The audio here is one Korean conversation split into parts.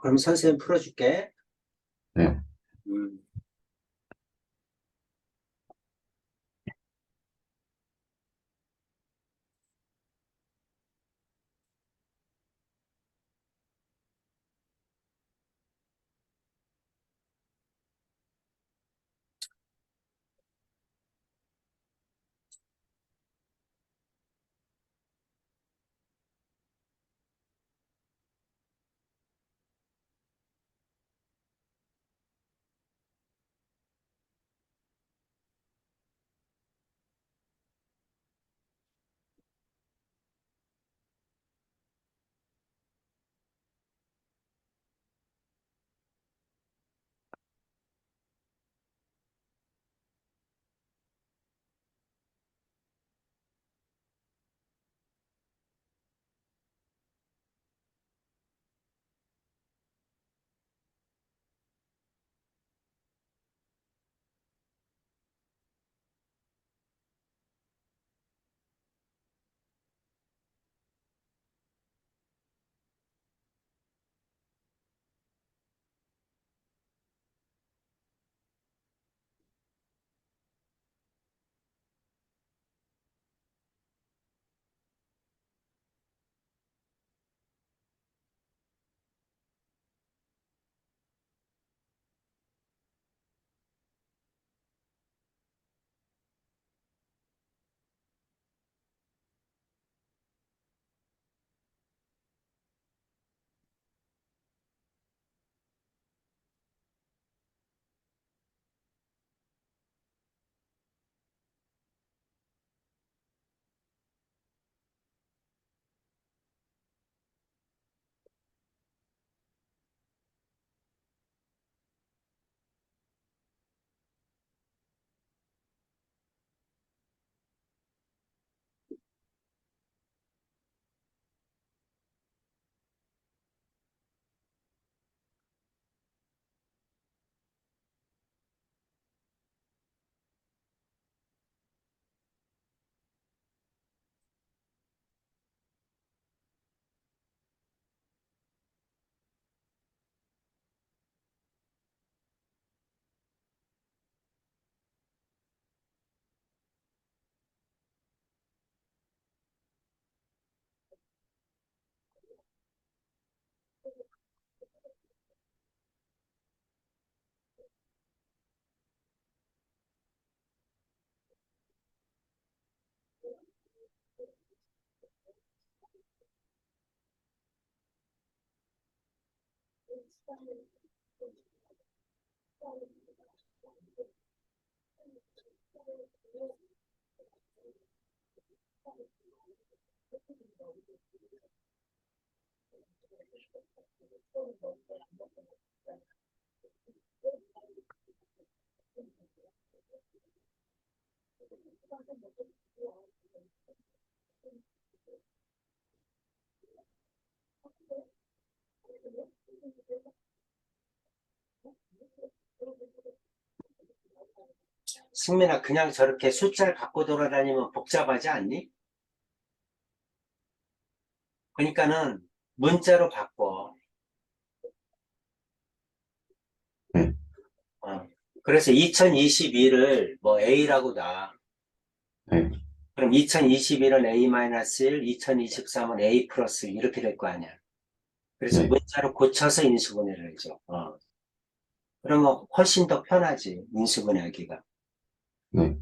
그럼 선생님 풀어줄게. 네. 음. 승민아, 그냥 저렇게 숫자를 갖고 돌아다니면 복잡하지 않니? 그러니까는 문자로 바꿔. 네. 어. 그래서 2022를 뭐 A라고 놔. 네. 그럼 2021은 A-1, 2023은 A 플러스 이렇게 될 거 아니야. 그래서 네. 문자로 고쳐서 인수분해를 해줘. 그러면 훨씬 더 편하지, 인수분해하기가. 네.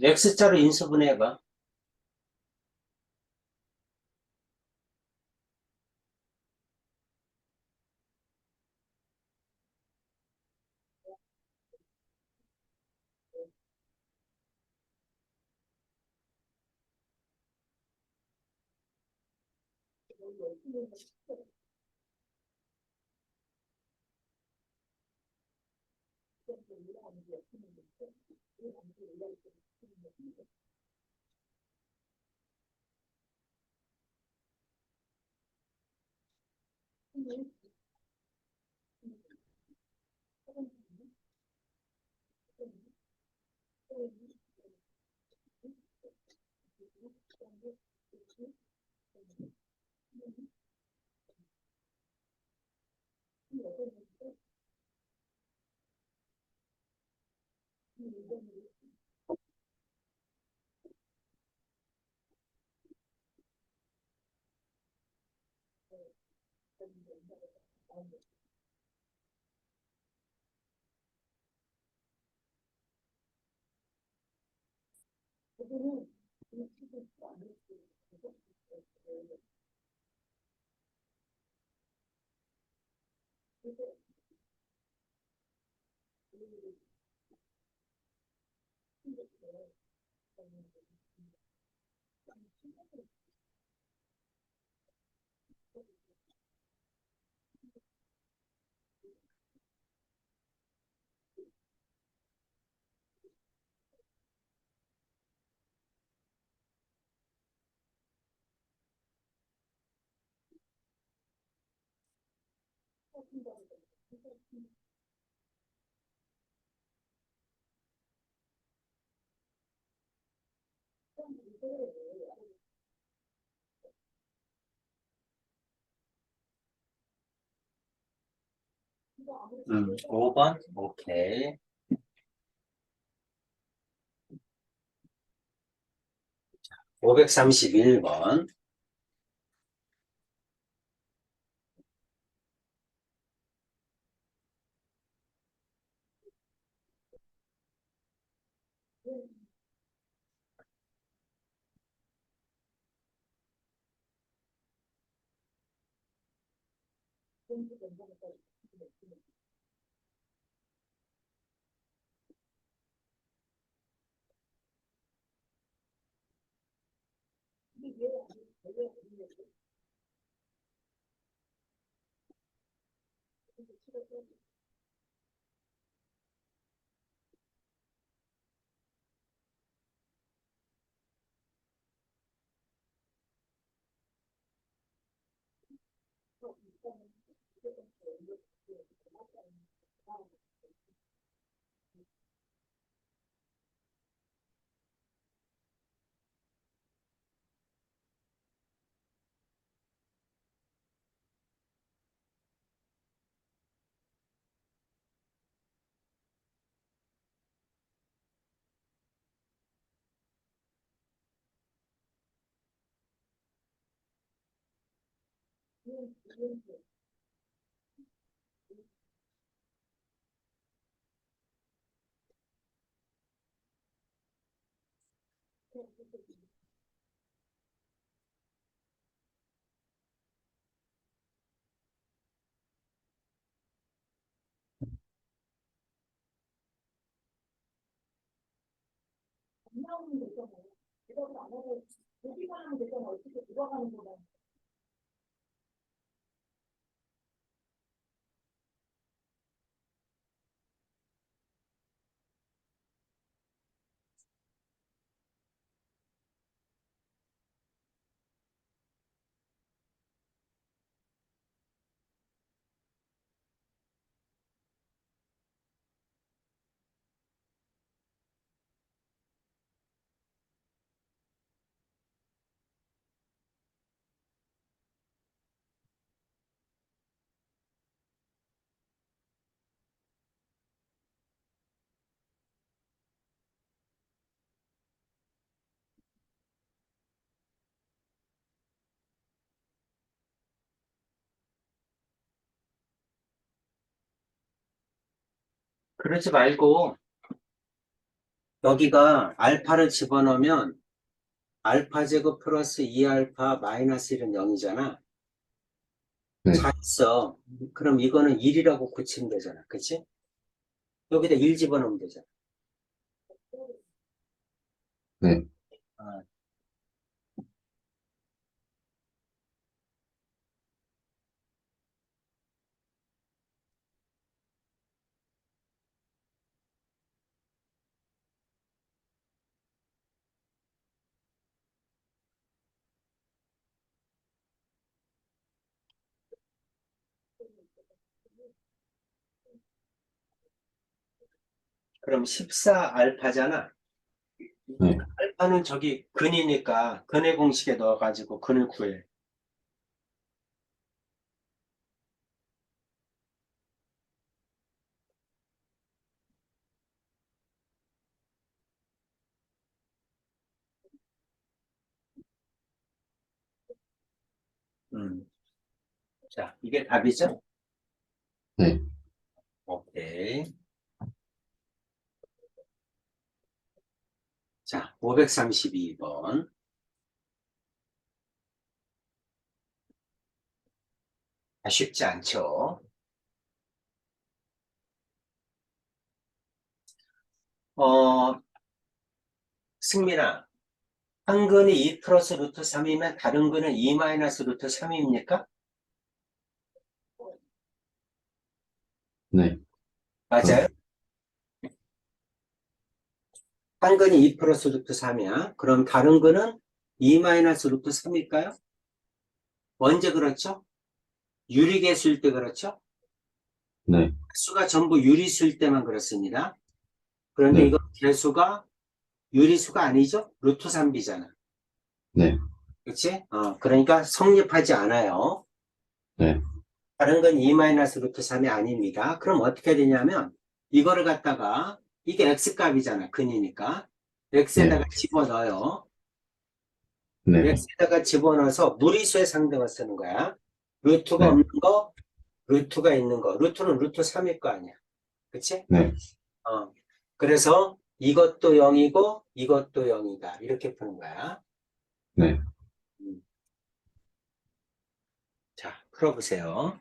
X자로 인수분해해봐. 음, 5번? 오케이. 531번. 그러지 말고 여기가 알파를 집어넣으면 알파 제곱 플러스 2알파 마이너스 1은 0이잖아. 네, 잘 있어. 그럼 이거는 1이라고 고치면 되잖아. 그치? 여기다 1 집어넣으면 되잖아. 네, 아, 그럼 14 알파잖아. 네. 알파는 저기 근이니까 근의 공식에 넣어가지고 근을 구해. 음. 자, 이게 답이죠? 네. 오케이. 자, 532번. 쉽지 않죠? 어, 승민아, 한 근이 2 플러스 루트 3이면 다른 근은 2 마이너스 루트 3입니까? 네. 맞아요? 그럼, 한 근이 2 플러스 루트 3이야. 그럼 다른 근은 2 마이너스 루트 3일까요? 언제 그렇죠? 유리계수일 때 그렇죠? 네, 수가 전부 유리수일 때만 그렇습니다. 그런데 네, 이거 개수가 유리수가 아니죠? 루트 3비잖아. 네, 그치? 그러니까 성립하지 않아요. 네, 다른 건 2 마이너스 루트 3이 아닙니다. 그럼 어떻게 되냐면 이거를 갖다가 이게 x값이잖아. 근이니까. 네, x에다가 집어넣어요. 네, x에다가 집어넣어서 무리수의 상등을 쓰는 거야. 루트가 네, 없는 거, 루트가 있는 거. 루트는 루트 3일 거 아니야. 그치? 네, 어. 그래서 이것도 0이고 이것도 0이다. 이렇게 푸는 거야. 네. 음. 자, 풀어보세요.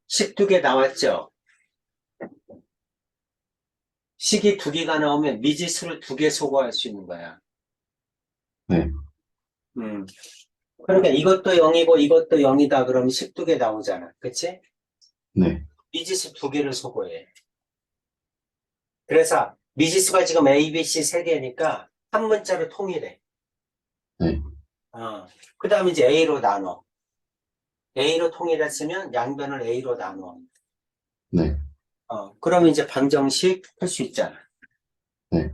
식 두 개 나왔죠? 식이 두 개가 나오면 미지수를 두 개 소거할 수 있는 거야. 네. 그러니까 이것도 0이고 이것도 0이다 그러면 식 두 개 나오잖아. 그치? 네. 미지수 두 개를 소거해. 그래서 미지수가 지금 A, B, C 세 개니까 한 문자로 통일해. 네. 그 다음에 이제 A로 나눠. A로 통일했으면 양변을 A로 나눠. 네. 그러면 이제 방정식 할 수 있잖아. 네.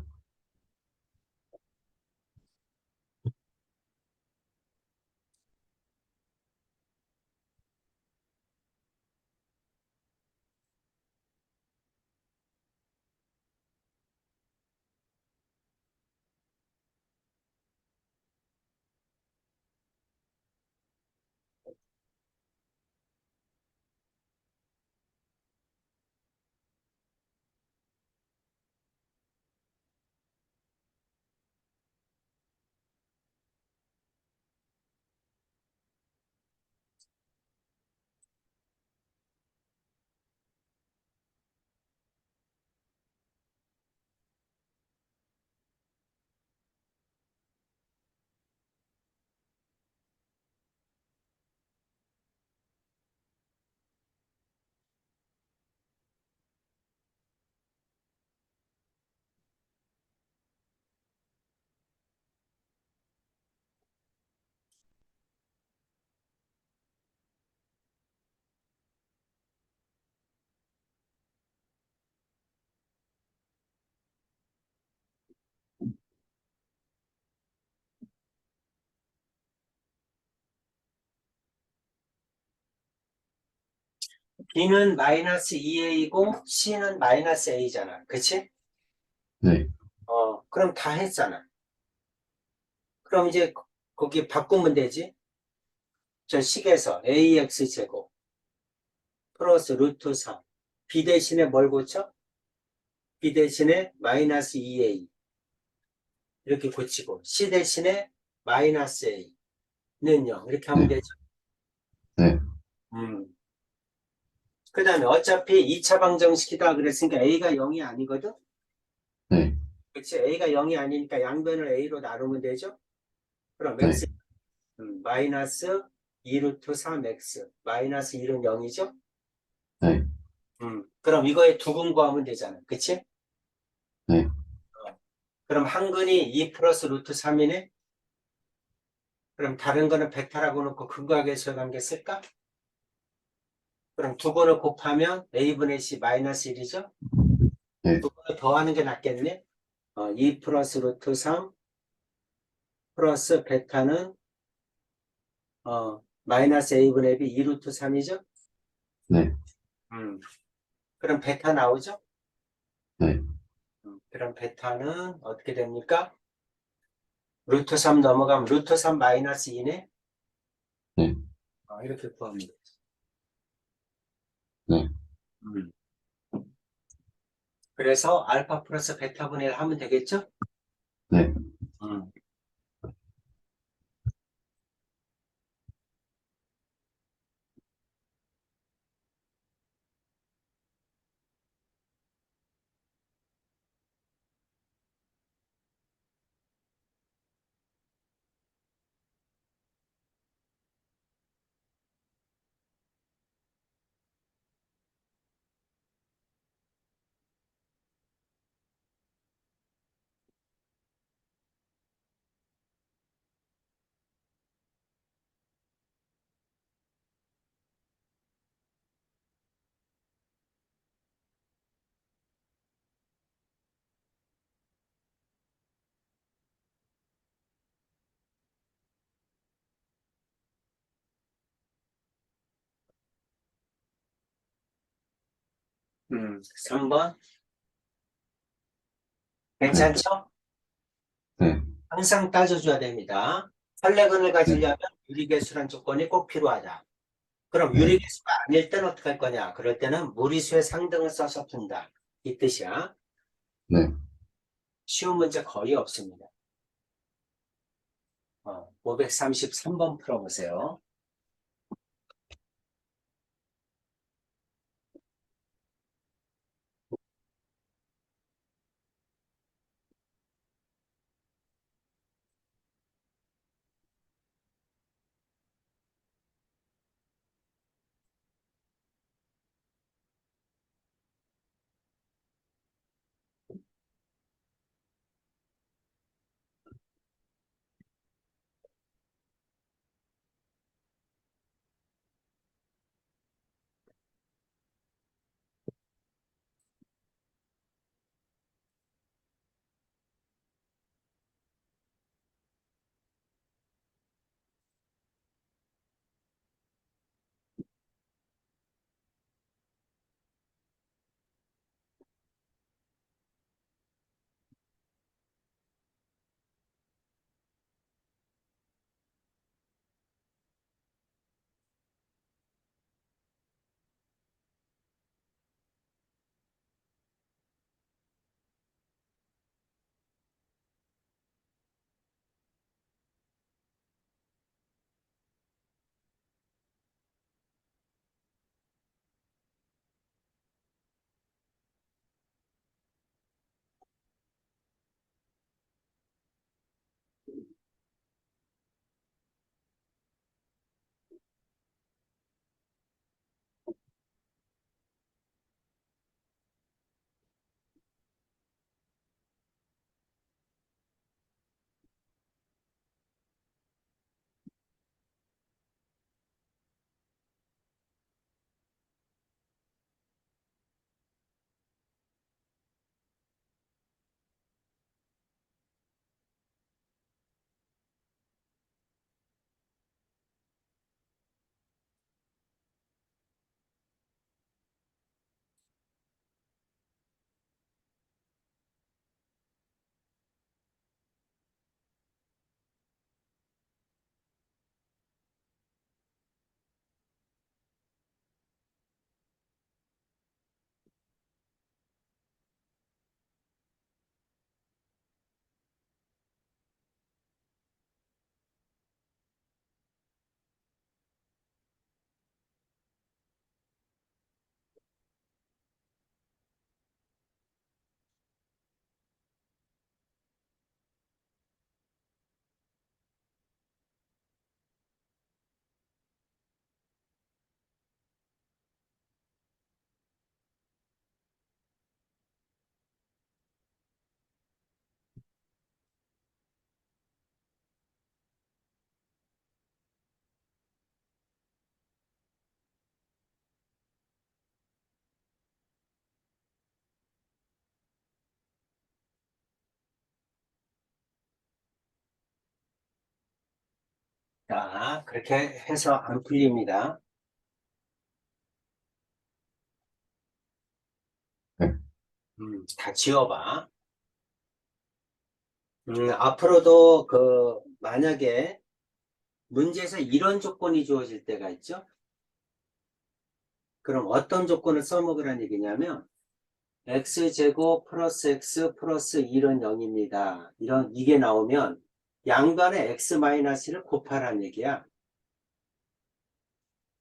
B는 마이너스 2A고 C는 마이너스 A잖아. 그치? 네. 그럼 다 했잖아. 그럼 이제 거기 바꾸면 되지? 저 식에서 AX제곱 플러스 루트 3. B 대신에 뭘 고쳐? B 대신에 마이너스 2A. 이렇게 고치고 C 대신에 마이너스 A는 0. 이렇게 하면 네. 되죠. 네. 그 다음에 어차피 2차 방정식이다 그랬으니까 A가 0이 아니거든? 네. 그치? A가 0이 아니니까 양변을 A로 나누면 되죠? 그럼 네. X, 마이너스 2루트 3X. 마이너스 1은 0이죠? 네. 그럼 이거에 두근 구하면 되잖아. 그치? 네. 그럼 한 근이 2 플러스 루트 3이네? 그럼 다른 거는 베타라고 놓고 근거하계수의 관계 쓸까? 그럼 두 번을 곱하면 A분의 C 마이너스 1이죠? 네. 두 번을 더하는 게 낫겠네? 2 플러스 루트 3 플러스 베타는 마이너스 A분의 B 2 루트 3이죠? 네. 그럼 베타 나오죠? 네. 그럼 베타는 어떻게 됩니까? 루트 3 넘어가면 루트 3 마이너스 2네? 네. 이렇게 구합니다. 네. 음. 그래서 알파 플러스 베타분의 1 하면 되겠죠? 네. 음. 3번. 네. 괜찮죠? 네. 항상 따져줘야 됩니다. 선례근을 네. 가지려면 유리계수란 조건이 꼭 필요하다. 그럼 네. 유리계수가 아닐 때는 어떻게 할 거냐? 그럴 때는 무리수의 상등을 써서 푼다. 이 뜻이야. 네. 쉬운 문제 거의 없습니다. 533번 풀어보세요. 자, 그렇게 해서 안 풀립니다. 네. 다 지워봐. 앞으로도 만약에 문제에서 이런 조건이 주어질 때가 있죠? 그럼 어떤 조건을 써먹으라는 얘기냐면, x제곱 플러스 x 플러스 1은 0입니다. 이게 나오면 양변에 x-를 곱하라는 얘기야.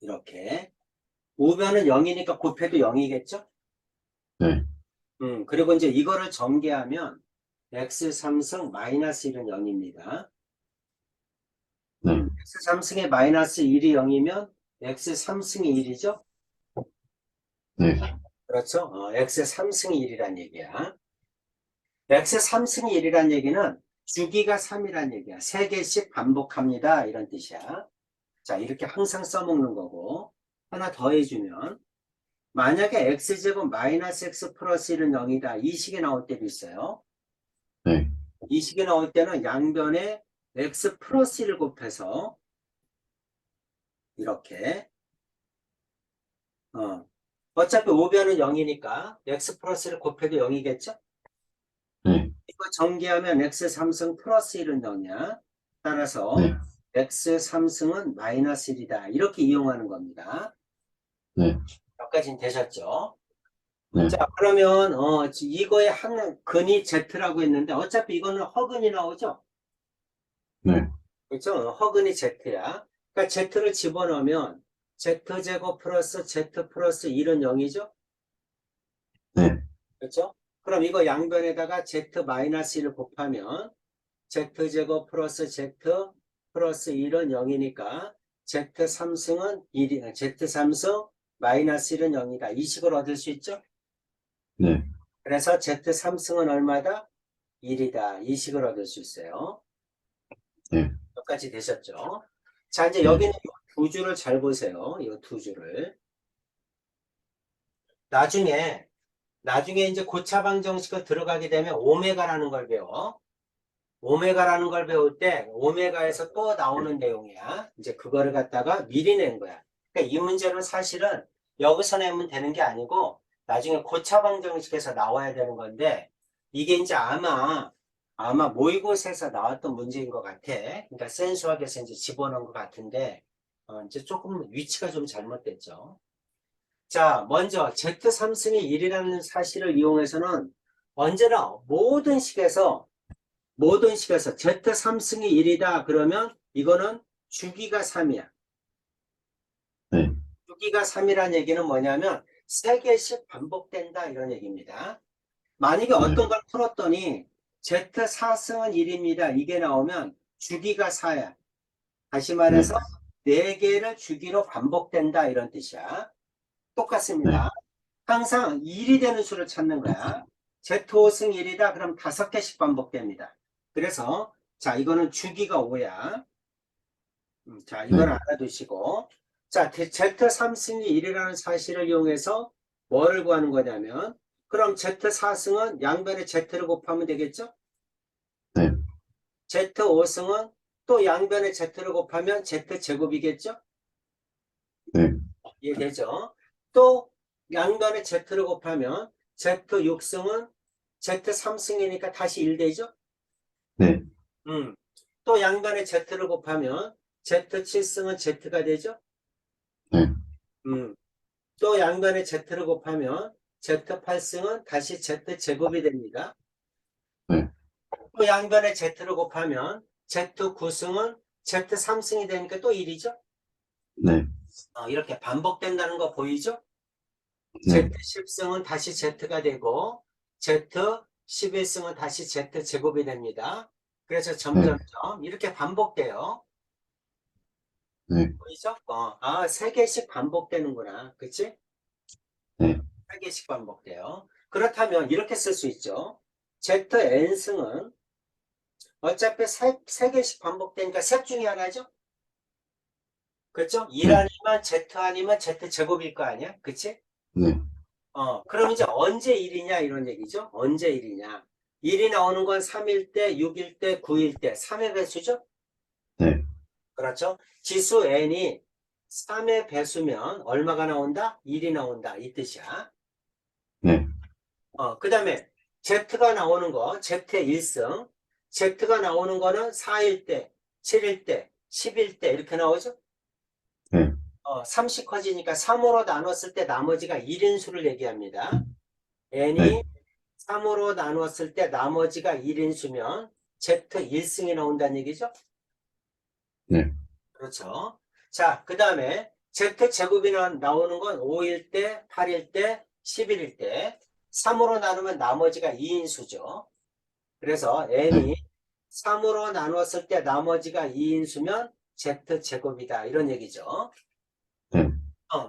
이렇게. 우변은 0이니까 곱해도 0이겠죠? 네. 그리고 이제 이거를 전개하면 x3승 마이너스 1은 0입니다. 네. x3승에 마이너스 1이 0이면 x3승이 1이죠? 네. 그렇죠? x3승이 1이란 얘기야. x3승이 1이란 얘기는 주기가 3이란 얘기야. 3개씩 반복합니다. 이런 뜻이야. 자, 이렇게 항상 써먹는 거고. 하나 더 해주면, 만약에 x제곱 마이너스 x 플러스 1은 0이다. 이 식이 나올 때도 있어요. 네. 이 식이 나올 때는 양변에 x 플러스 1을 곱해서 이렇게 어차피 우변은 0이니까 x 플러스를 곱해도 0이겠죠? 네. 이거 전개하면 x 3승 플러스 1은 0이야. 따라서 네. x 3승은 마이너스 1이다. 이렇게 이용하는 겁니다. 네. 여기까지는 되셨죠? 네. 자, 그러면 이거의 한 근이 z라고 했는데 어차피 이거는 허근이 나오죠? 네. 그렇죠? 허근이 z야. 그러니까 z를 집어넣으면 z제곱 플러스 z 플러스 1은 0이죠? 네. 그렇죠? 그럼 이거 양변에다가 z 마이너스 1을 곱하면 z제곱 플러스 z 플러스 1은 0이니까 z3승은 1이, z3승 마이너스 1은 0이다. 이 식을 얻을 수 있죠? 네. 그래서 z3승은 얼마다? 1이다. 이 식을 얻을 수 있어요. 네. 여기까지 되셨죠? 자, 이제 네. 여기는 이 두 줄을 잘 보세요. 이 두 줄을. 나중에 이제 고차방 정식을 들어가게 되면 오메가라는 걸 배워. 오메가라는 걸 배울 때 오메가에서 또 나오는 내용이야. 이제 그거를 갖다가 미리 낸 거야. 그러니까 이 문제는 사실은 여기서 내면 되는 게 아니고 나중에 고차방 정식에서 나와야 되는 건데 이게 이제 아마 모의고사에서 나왔던 문제인 것 같아. 그러니까 센수학에서 이제 집어넣은 것 같은데 이제 조금 위치가 좀 잘못됐죠. 자, 먼저 Z3승이 1이라는 사실을 이용해서는 언제나 모든 식에서 Z3승이 1이다 그러면 이거는 주기가 3이야. 네. 주기가 3이라는 얘기는 뭐냐면 3개씩 반복된다 이런 얘기입니다. 만약에 어떤 걸 풀었더니 Z4승은 1입니다. 이게 나오면 주기가 4야. 다시 네. 말해서 4개를 주기로 반복된다 이런 뜻이야. 똑같습니다. 항상 1이 되는 수를 찾는 거야. Z5승 1이다. 그럼 5개씩 반복됩니다. 그래서 자 이거는 주기가 5야. 자 이건 네. 알아두시고 자 Z3승이 1이라는 사실을 이용해서 뭐를 구하는 거냐면 그럼 Z4승은 양변에 Z를 곱하면 되겠죠? 네. Z5승은 또 양변에 Z를 곱하면 Z제곱이겠죠? 네. 이해되죠? 또 양변에 Z를 곱하면 Z6승은 Z3승이니까 다시 1 되죠? 네. 또 양변에 Z를 곱하면 Z7승은 Z가 되죠? 네. 음, 또 양변에 Z를 곱하면 Z8승은 다시 Z제곱이 됩니다. 네. 또 양변에 Z를 곱하면 Z9승은 Z3승이 되니까 또 1이죠? 네. 이렇게 반복된다는 거 보이죠? 네. Z10승은 다시 Z가 되고 Z11승은 다시 Z제곱이 됩니다. 그래서 점점점 이렇게 반복돼요. 네. 보이죠? 3개씩 반복되는구나. 그치? 네. 3개씩 반복돼요. 그렇다면 이렇게 쓸 수 있죠. Zn승은 어차피 3개씩 반복되니까 셋 중에 하나죠? 그렇죠? 1 네. 아니면 Z 아니면 Z제곱일 거 아니야? 그치? 네. 그럼 이제 언제 1이냐 이런 얘기죠. 언제 1이냐. 1이 나오는 건 3일 때, 6일 때, 9일 때, 3의 배수죠. 네. 그렇죠. 지수 n이 3의 배수면 얼마가 나온다? 1이 나온다. 이 뜻이야. 네. 그 다음에 Z가 나오는 거, Z의 1승. Z가 나오는 거는 4일 때, 7일 때, 10일 때 이렇게 나오죠. 네. 3씩 커지니까 3으로 나눴을 때 나머지가 1인 수를 얘기합니다. n이 네. 3으로 나눴을 때 나머지가 1인 수면 Z 1승이 나온다는 얘기죠? 네. 그렇죠. 자, 그 다음에 Z 제곱이 나오는 건 5일 때, 8일 때, 11일 때 3으로 나누면 나머지가 2인 수죠. 그래서 n이 3으로 나눴을 때 나머지가 2인 수면 Z 제곱이다. 이런 얘기죠. 네.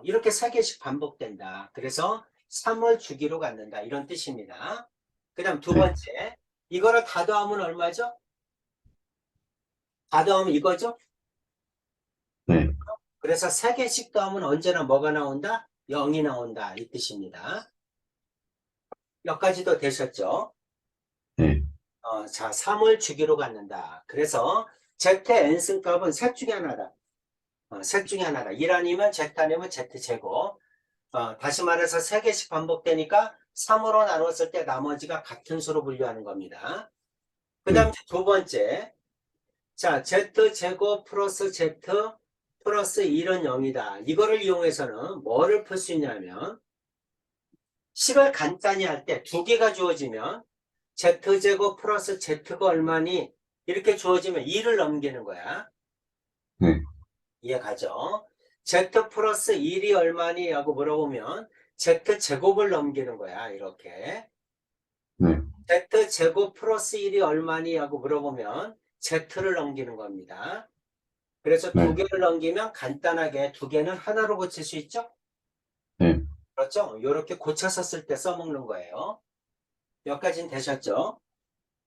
이렇게 3개씩 반복된다. 그래서 3을 주기로 갖는다. 이런 뜻입니다. 그 다음 두 번째. 이거를 다 더하면 얼마죠? 다 더하면 이거죠? 네. 그래서 3개씩 더하면 언제나 뭐가 나온다? 0이 나온다. 이 뜻입니다. 여기까지도 되셨죠? 네. 자, 3을 주기로 갖는다. 그래서 Z의 n승 값은 셋 중에 하나다. 셋 중에 하나다. 1 아니면 Z 아니면 Z제곱. 다시 말해서 3개씩 반복되니까 3으로 나눴을 때 나머지가 같은 수로 분류하는 겁니다. 그 다음 두 번째. 자, z제곱 플러스 z 플러스 1은 0이다. 이거를 이용해서는 뭐를 풀 수 있냐면, 식을 간단히 할 때 두 개가 주어지면 z제곱 플러스 z가 얼마니? 이렇게 주어지면 2를 넘기는 거야. 네. 이해 가죠? z 플러스 1이 얼마니? 하고 물어보면 z제곱을 넘기는 거야. 이렇게. 네. z제곱 플러스 1이 얼마니? 하고 물어보면 z를 넘기는 겁니다. 그래서 두 네. 개를 넘기면 간단하게 두 개는 하나로 고칠 수 있죠? 네. 그렇죠? 이렇게 고쳐서 쓸 때 써먹는 거예요. 여기까지는 되셨죠?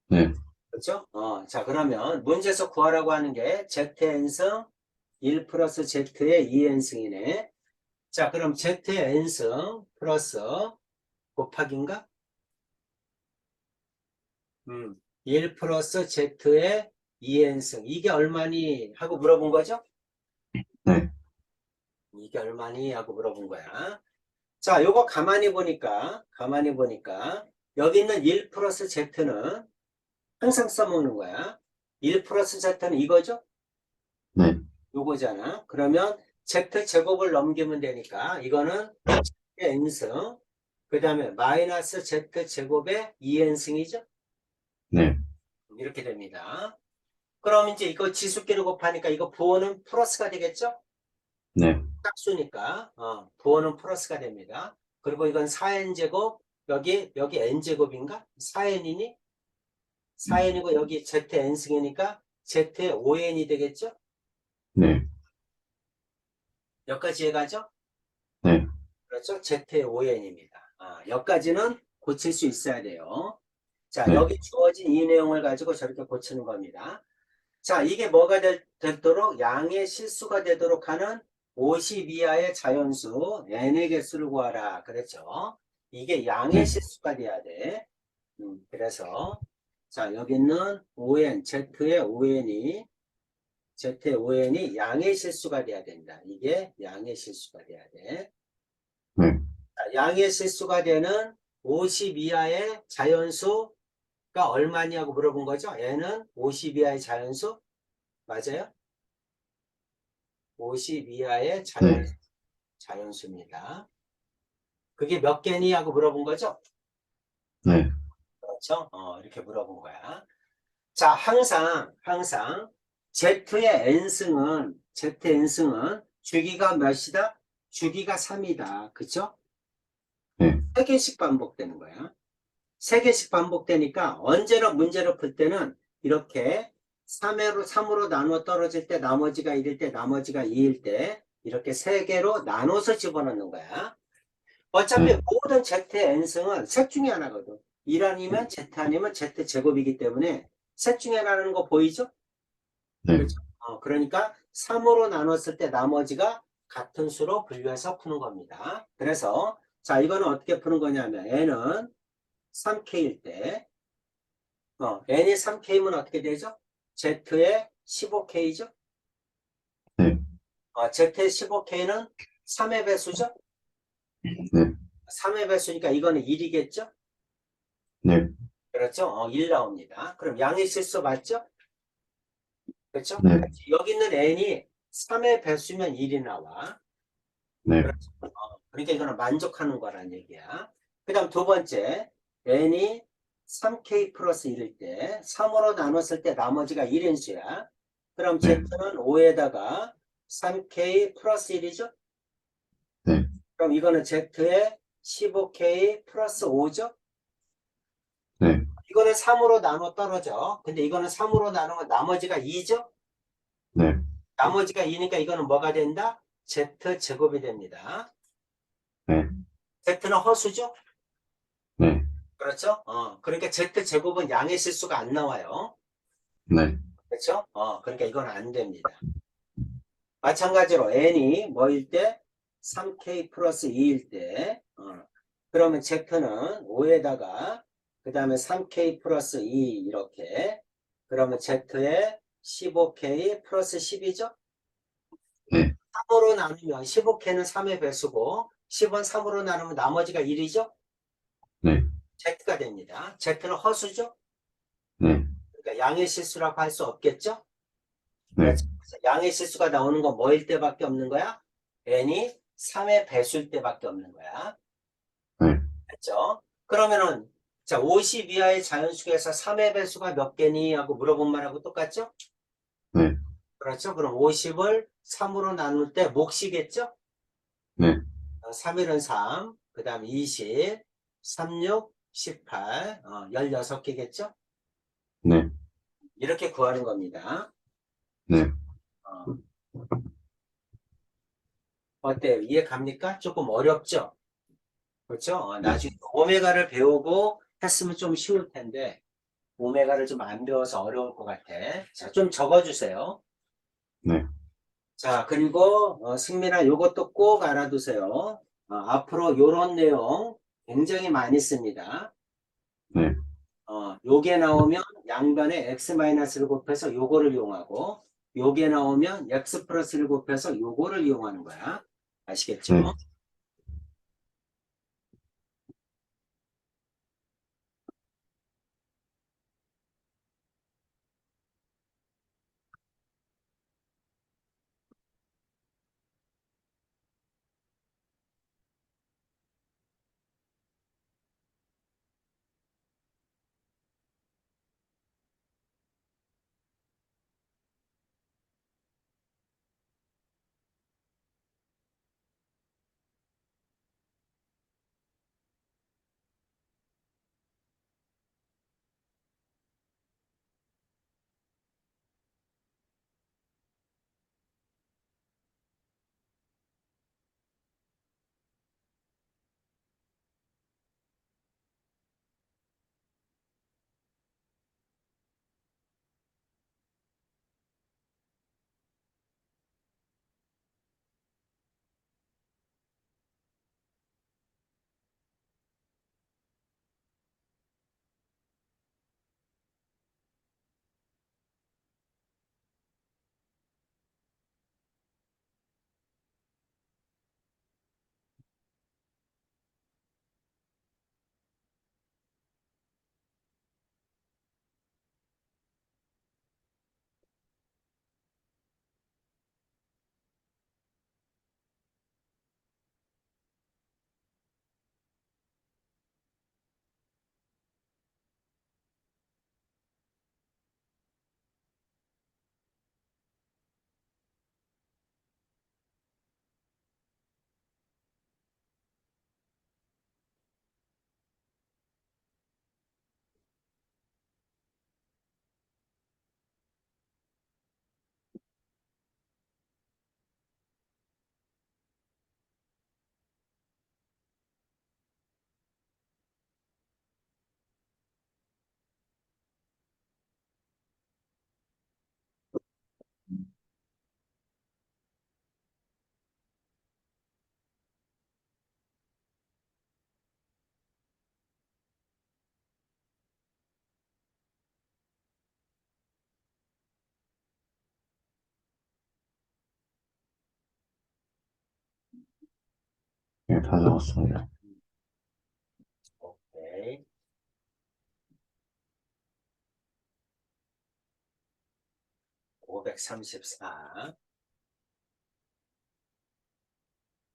네. 그렇죠? 자, 그러면 문제에서 구하라고 하는 게 zn승 1 플러스 z의 2n승이네. 자, 그럼 z의 n승 플러스 곱하기인가? 1 플러스 z의 2n승. 이게 얼마니? 하고 물어본 거죠? 네. 이게 얼마니? 하고 물어본 거야. 자, 요거 가만히 보니까, 여기 있는 1 플러스 z는 항상 써먹는 거야. 1 플러스 z는 이거죠? 네. 요거잖아. 그러면 z제곱을 넘기면 되니까, 이거는 n승, 그 다음에 마이너스 z제곱의 2n승이죠? 네. 이렇게 됩니다. 그럼 이제 이거 지수끼리 곱하니까 이거 부호는 플러스가 되겠죠? 네. 짝수니까, 부호는 플러스가 됩니다. 그리고 이건 4n제곱, 여기 n제곱인가? 4n이니? 4n이고 여기 zn승이니까 z의 5n이 되겠죠? 네. 여기까지 해가죠? 네. 그렇죠? z의 5n입니다. 여기까지는 고칠 수 있어야 돼요. 자, 네. 여기 주어진 이 내용을 가지고 저렇게 고치는 겁니다. 자, 이게 뭐가 되도록 양의 실수가 되도록 하는 50 이하의 자연수 n의 개수를 구하라. 그랬죠? 이게 양의 네. 실수가 돼야 돼. 그래서 자, 여기 있는 5n, z의 5n이 양의 실수가 돼야 된다. 이게 양의 실수가 돼야 돼. 네. 자, 양의 실수가 되는 50 이하의 자연수가 얼마냐고 물어본 거죠. n은 50 이하의 자연수 맞아요? 50 이하의 네. 자연수입니다. 그게 몇 개니? 하고 물어본 거죠? 네. 그렇죠? 이렇게 물어본 거야. 자, 항상 zn승은 주기가 몇이다? 주기가 3이다. 그쵸? 네. 3개씩 반복되는 거야. 3개씩 반복되니까 언제나 문제를 풀 때는 이렇게 3으로 나눠 떨어질 때 나머지가 1일 때 나머지가 2일 때 이렇게 3개로 나눠서 집어넣는 거야. 어차피 네. 모든 zn승은 셋 중에 하나거든. 1 아니면 z 아니면 z제곱이기 때문에 셋 중에 하나라는 거 보이죠? 네. 그렇죠? 그러니까 3으로 나눴을 때 나머지가 같은 수로 분류해서 푸는 겁니다. 그래서 자, 이거는 어떻게 푸는 거냐면 n은 3k일 때 n이 3k면 어떻게 되죠? z의 15k죠? 네. z의 15k는 3의 배수죠? 네. 3의 배수니까 이거는 1이겠죠? 네. 그렇죠? 1 나옵니다. 그럼 양의 실수 맞죠? 그렇죠? 네. 여기 있는 n이 3의 배수면 1이 나와. 네. 그렇죠? 그러니까 이거는 만족하는 거란 얘기야. 그 다음 두 번째, n이 3k 플러스 1일 때 3으로 나눴을 때 나머지가 1인 수야. 그럼 네. z는 5에다가 3k 플러스 1이죠? 네. 그럼 이거는 z의 15k 플러스 5죠? 네. 이거는 3으로 나눠 떨어져. 근데 이거는 3으로 나누면 나머지가 2죠? 네. 나머지가 2니까 이거는 뭐가 된다? z제곱이 됩니다. 네. z는 허수죠? 네. 그렇죠? 그러니까 z제곱은 양의 실수가 안 나와요. 네. 그렇죠? 그러니까 이건 안 됩니다. 마찬가지로 n이 뭐일 때? 3k 플러스 2일 때 그러면 z는 5에다가 그 다음에 3k 플러스 2 이렇게 그러면 z의 15k 플러스 10이죠? 네. 3으로 나누면 15k는 3의 배수고 10은 3으로 나누면 나머지가 1이죠? 네. Z가 됩니다. Z는 허수죠? 네. 그러니까 양의 실수라고 할 수 없겠죠? 네. 그렇죠. 그래서 양의 실수가 나오는 건 뭐일 때밖에 없는 거야? n이 3의 배수일 때밖에 없는 거야. 네. 됐죠? 그러면은 자, 50 이하의 자연수에서 3의 배수가 몇 개니? 하고 물어본 말하고 똑같죠? 네. 그렇죠? 그럼 50을 3으로 나눌 때 몫이겠죠? 네. 3일은 3, 그 다음 20, 36, 18, 16개겠죠? 네. 이렇게 구하는 겁니다. 네. 어, 어때요? 이해 갑니까? 조금 어렵죠? 그렇죠? 네. 나중에 오메가를 배우고 했으면 좀 쉬울 텐데, 오메가를 좀 안 배워서 어려울 것 같아. 자, 좀 적어주세요. 네. 자, 그리고, 승민아, 요것도 꼭 알아두세요. 앞으로 요런 내용 굉장히 많이 씁니다. 네. 요게 나오면 양변에 x-를 곱해서 요거를 이용하고, 요게 나오면 x 플러스를 곱해서 요거를 이용하는 거야. 아시겠죠? 네. 네, 다 적었습니다. 오케이. 534.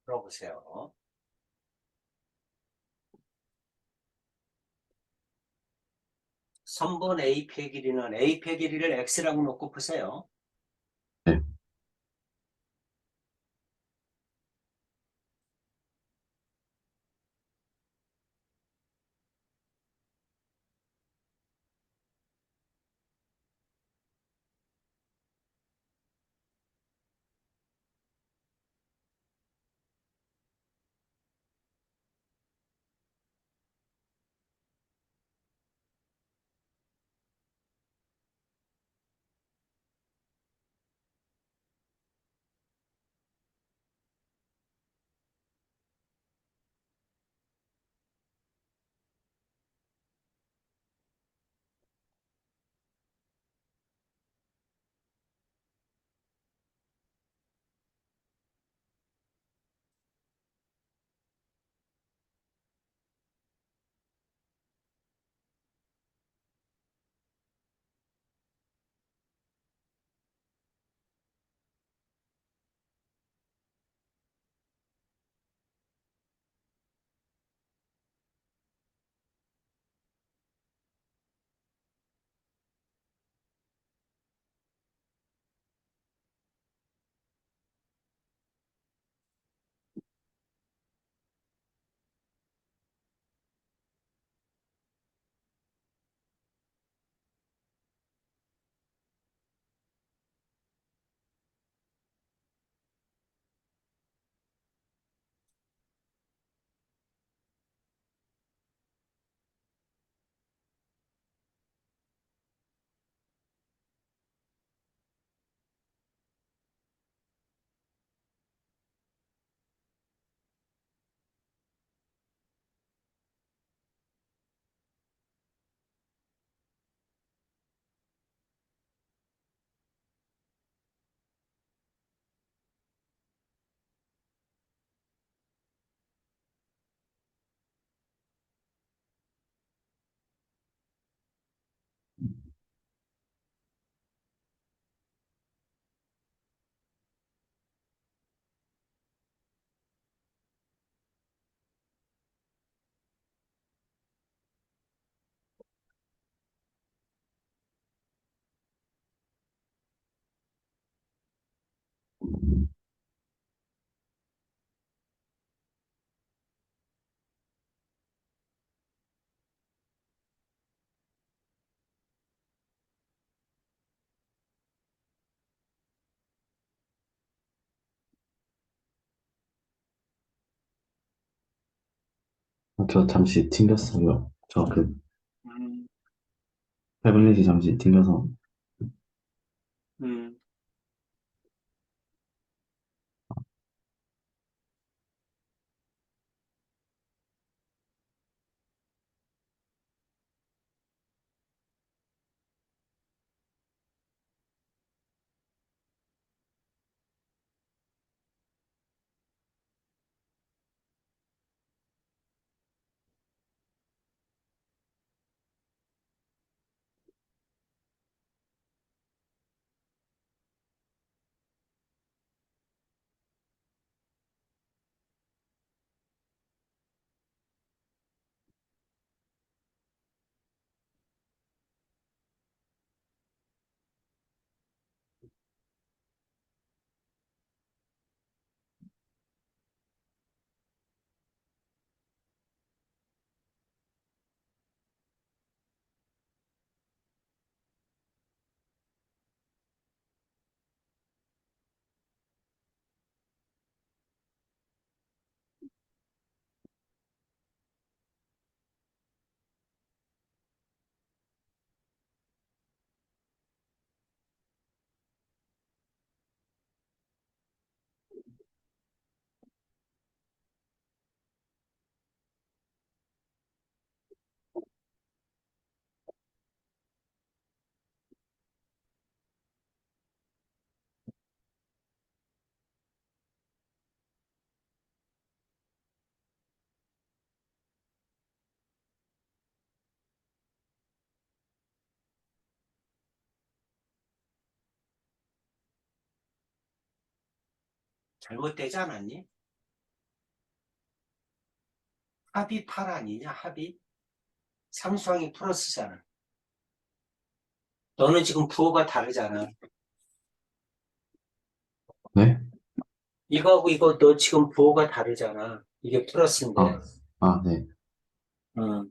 풀어보세요. 선분 AP의 길이는 AP의 길이를 X라고 놓고 푸세요. 네. 저 잠시 튕겼어요. 저 그 음, 태블릿이 잠시 튕겨서. 음. 잘못되지 않았니? 합이 8 아니냐, 합이? 상수항이 플러스잖아. 너는 지금 부호가 다르잖아. 네? 이거하고 이거 너 지금 부호가 다르잖아. 이게 플러스인데. 아, 아, 네. 음,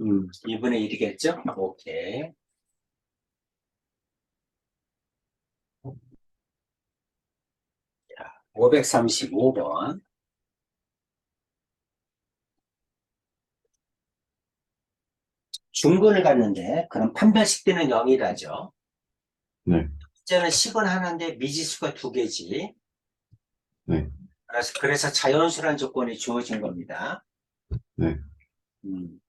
음. 2분의 1이겠죠? 오케이. 535번. 중근을 갔는데, 그럼 판별식 때는 0이라죠. 네. 이제는 식은 하나인데 미지수가 두 개지. 네. 그래서 자연수란 조건이 주어진 겁니다. 네. 음.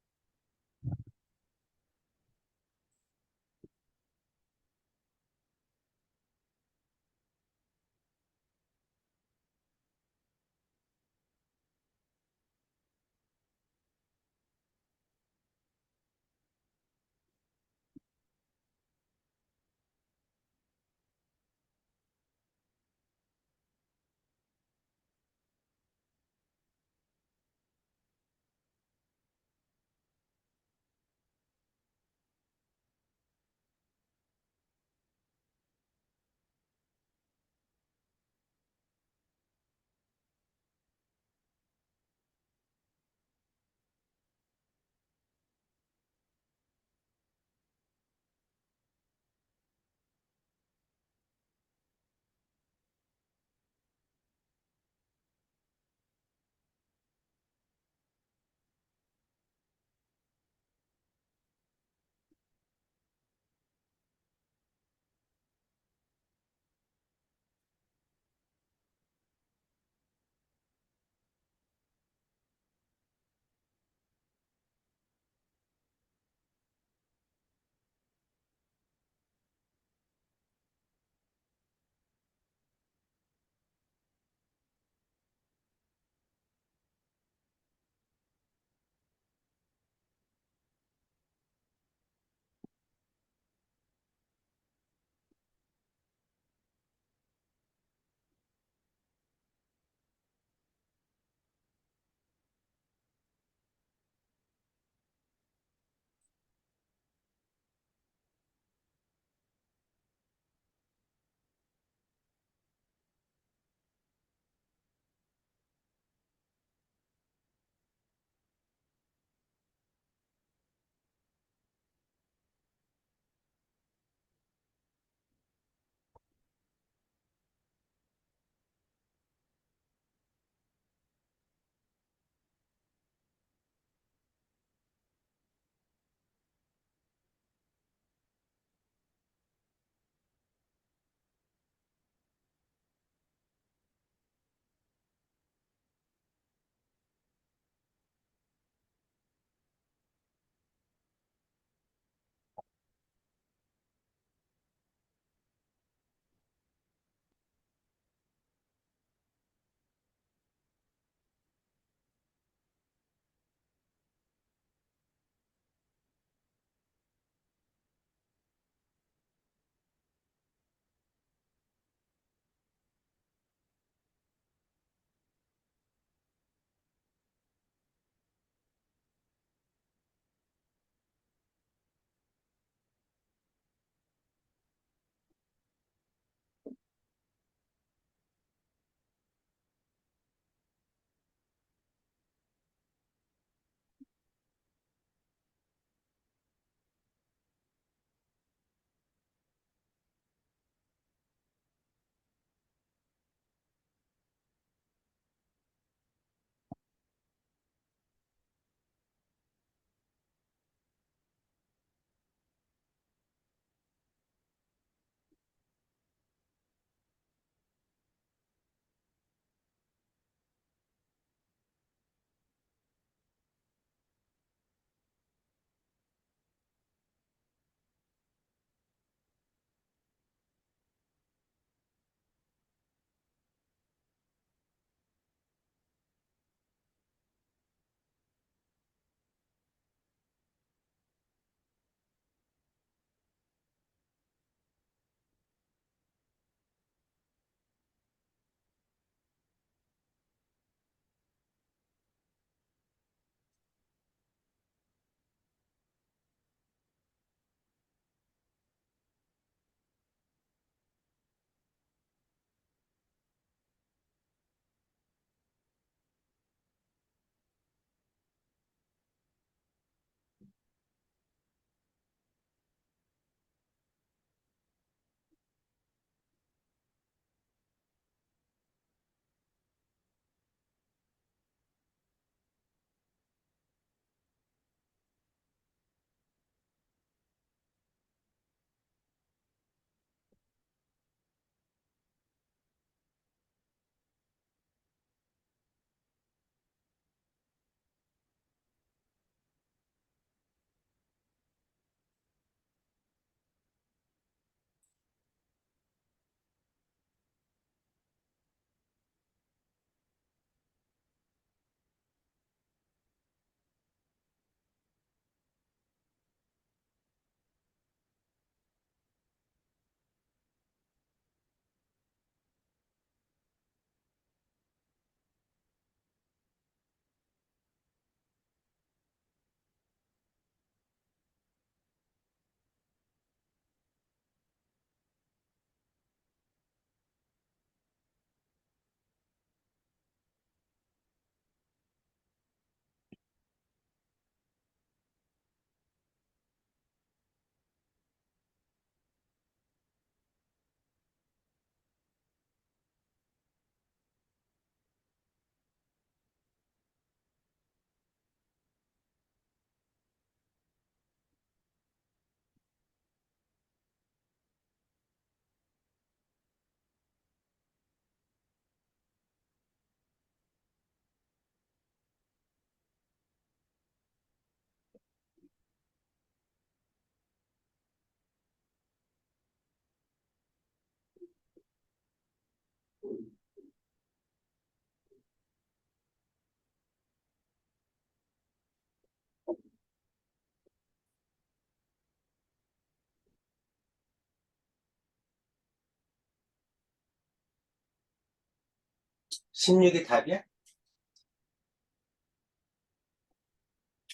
16이 답이야?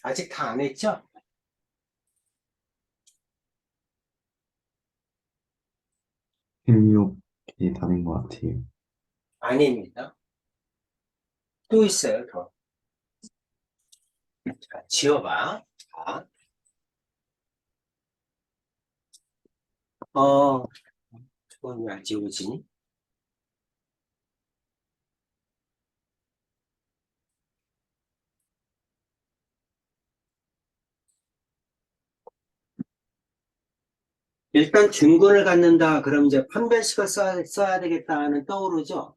아직 다 안 했죠? 16이 답인 것 같아요. 아닙니다. 또 있어요, 더. 자, 지워봐. 자, 저건 왜 안 지워지니? 일단 중근을 갖는다. 그럼 이제 판별식을 써야 되겠다는 떠오르죠?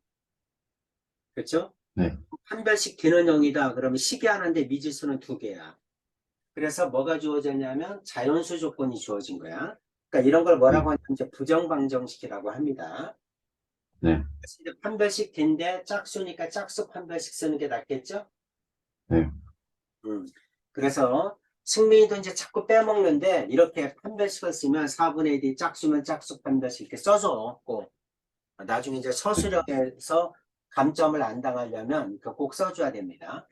그렇죠? 네, 판별식 D는 0이다. 그러면 식이 하나인데 미지수는 두 개야. 그래서 뭐가 주어졌냐면 자연수 조건이 주어진 거야. 그러니까 이런 걸 네, 뭐라고 하냐면 이제 부정방정식이라고 합니다. 네, 그래서 이제 판별식 D인데 짝수니까 짝수 판별식 쓰는 게 낫겠죠? 네, 음. 그래서 승민이도 이제 자꾸 빼먹는데 이렇게 판별식을 쓰면 4분의 1이 짝수면 짝수 판별식 이렇게 써줘. 꼭. 나중에 이제 네, 서술형에서 감점을 안 당하려면 그거 꼭 써줘야 됩니다.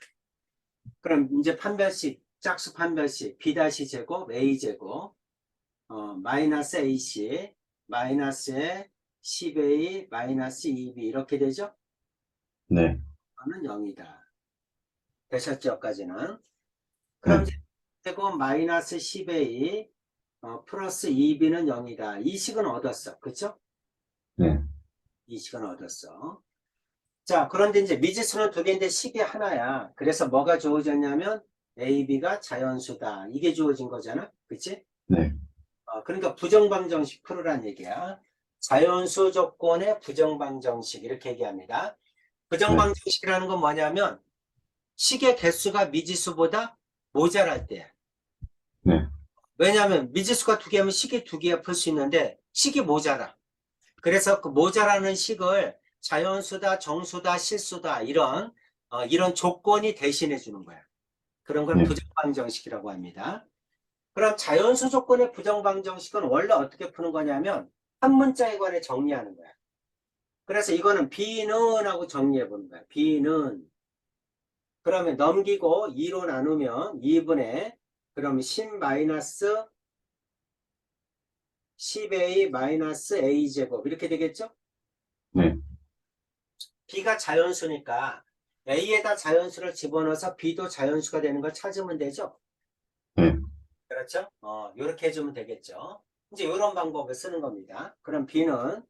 그럼 이제 판별식, 짝수 판별식, B-제곱, A제곱, 마이너스 AC, 마이너스에 10A, 마이너스 2B 이렇게 되죠? 네, 이거는 0이다. 되셨죠? 여기까지는. 그럼 네, 이제 제곱 마이너스 10A, 플러스 2B는 0이다. 이 식은 얻었어. 그쵸? 네, 이 식은 얻었어. 자, 그런데 이제 미지수는 두 개인데 식이 하나야. 그래서 뭐가 주어졌냐면 A, B가 자연수다. 이게 주어진 거잖아. 그치? 네, 그러니까 부정방정식 풀으란 얘기야. 자연수 조건의 부정방정식 이렇게 얘기합니다. 네, 부정방정식이라는 건 뭐냐면 식의 개수가 미지수보다 모자랄 때. 네, 왜냐하면 미지수가 두 개면 식이 두 개야 풀 수 있는데 식이 모자라. 그래서 그 모자라는 식을 자연수다, 정수다, 실수다 이런 조건이 대신해 주는 거야. 그런 걸 네, 부정방정식이라고 합니다. 그럼 자연수 조건의 부정방정식은 원래 어떻게 푸는 거냐면 한 문자에 관해 정리하는 거야. 그래서 이거는 B는 하고 정리해 보는 거야. B는 그러면 넘기고 2로 나누면 2분의 그러면 10 마이너스 10A 마이너스 A제곱 이렇게 되겠죠? 네, B가 자연수니까 A에다 자연수를 집어넣어서 B도 자연수가 되는 걸 찾으면 되죠? 네, 그렇죠? 이렇게 해주면 되겠죠? 이제 이런 방법을 쓰는 겁니다. 그럼 B는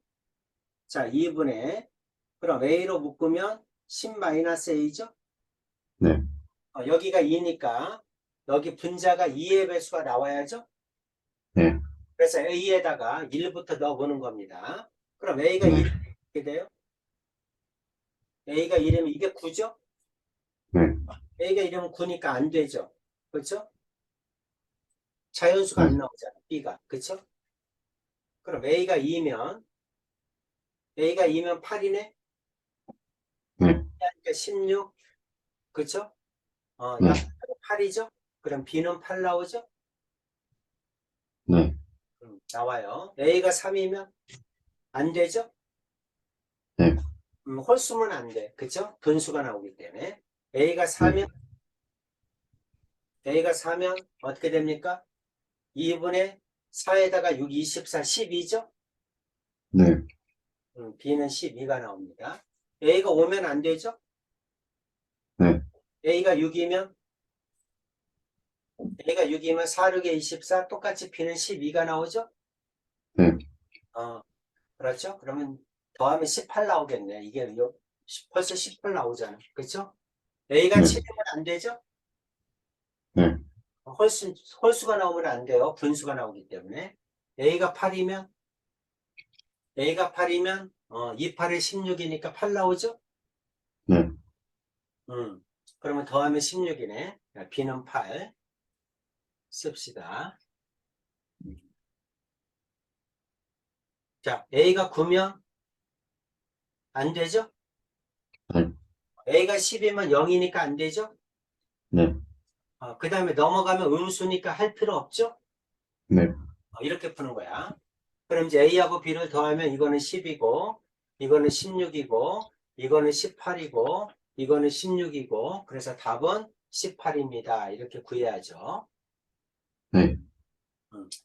자 2분의 그럼 A로 묶으면 10-A죠? 네, 여기가 2니까 여기 분자가 2의 배수가 나와야죠? 네, 그래서 A에다가 1부터 넣어보는 겁니다. 그럼 A가 네, 1이면 어떻게 돼요? A가 1이면 이게 9죠? 네, A가 1이면 9니까 안 되죠? 그렇죠? 자연수가 네, 안 나오잖아, B가. 그렇죠? 그럼 A가 2면 8이네? 네, 그러니까 16, 그렇죠? 네, 약 8이죠? 그럼 B는 8 나오죠? 네, 나와요. A가 3이면 안 되죠? 네, 홀수면 안 돼. 그쵸? 분수가 나오기 때문에. A가 네, 4면, A가 4면 어떻게 됩니까? 2분의 4에다가 6, 24, 12죠? 네, B는 12가 나옵니다. A가 5면 안 되죠? 네, A가 6이면, A가 6이면 4, 6에 24, 똑같이 B는 12가 나오죠? 네, 어, 그렇죠? 그러면 더하면 18 나오겠네. 벌써 18 나오잖아. 그쵸? A가 네, 7이면 안 되죠? 네, 홀수가 나오면 안 돼요. 분수가 나오기 때문에. A가 8이면, A가 8이면, 2, 8에 16이니까 8 나오죠? 네, 음. 그러면 더하면 16이네. B는 8 씁시다. 자, A가 9면 안 되죠? 네, A가 10이면 0이니까 안 되죠? 네, 그 다음에 넘어가면 음수니까 할 필요 없죠? 네, 이렇게 푸는 거야. 그럼 이제 A하고 B를 더하면 이거는 10이고, 이거는 16이고, 이거는 18이고, 이거는 16이고, 그래서 답은 18입니다. 이렇게 구해야죠. 네.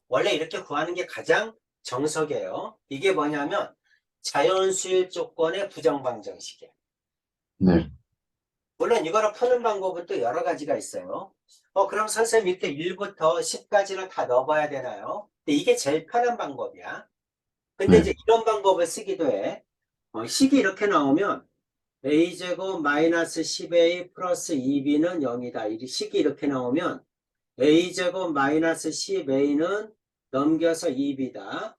원래 이렇게 구하는 게 가장 정석이에요. 이게 뭐냐면 자연수일 조건의 부정방정식이에요. 네. 물론 이거를 푸는 방법은 또 여러 가지가 있어요. 그럼 선생님 밑에 1부터 10까지는 다 넣어봐야 되나요? 근데 이게 제일 편한 방법이야. 근데 네. 이제 이런 방법을 쓰기도 해. 식이 이렇게 나오면 a제곱 마이너스 10a 플러스 2b는 0이다. 이 식이 이렇게 나오면 a제곱 마이너스 10a는 넘겨서 2b다.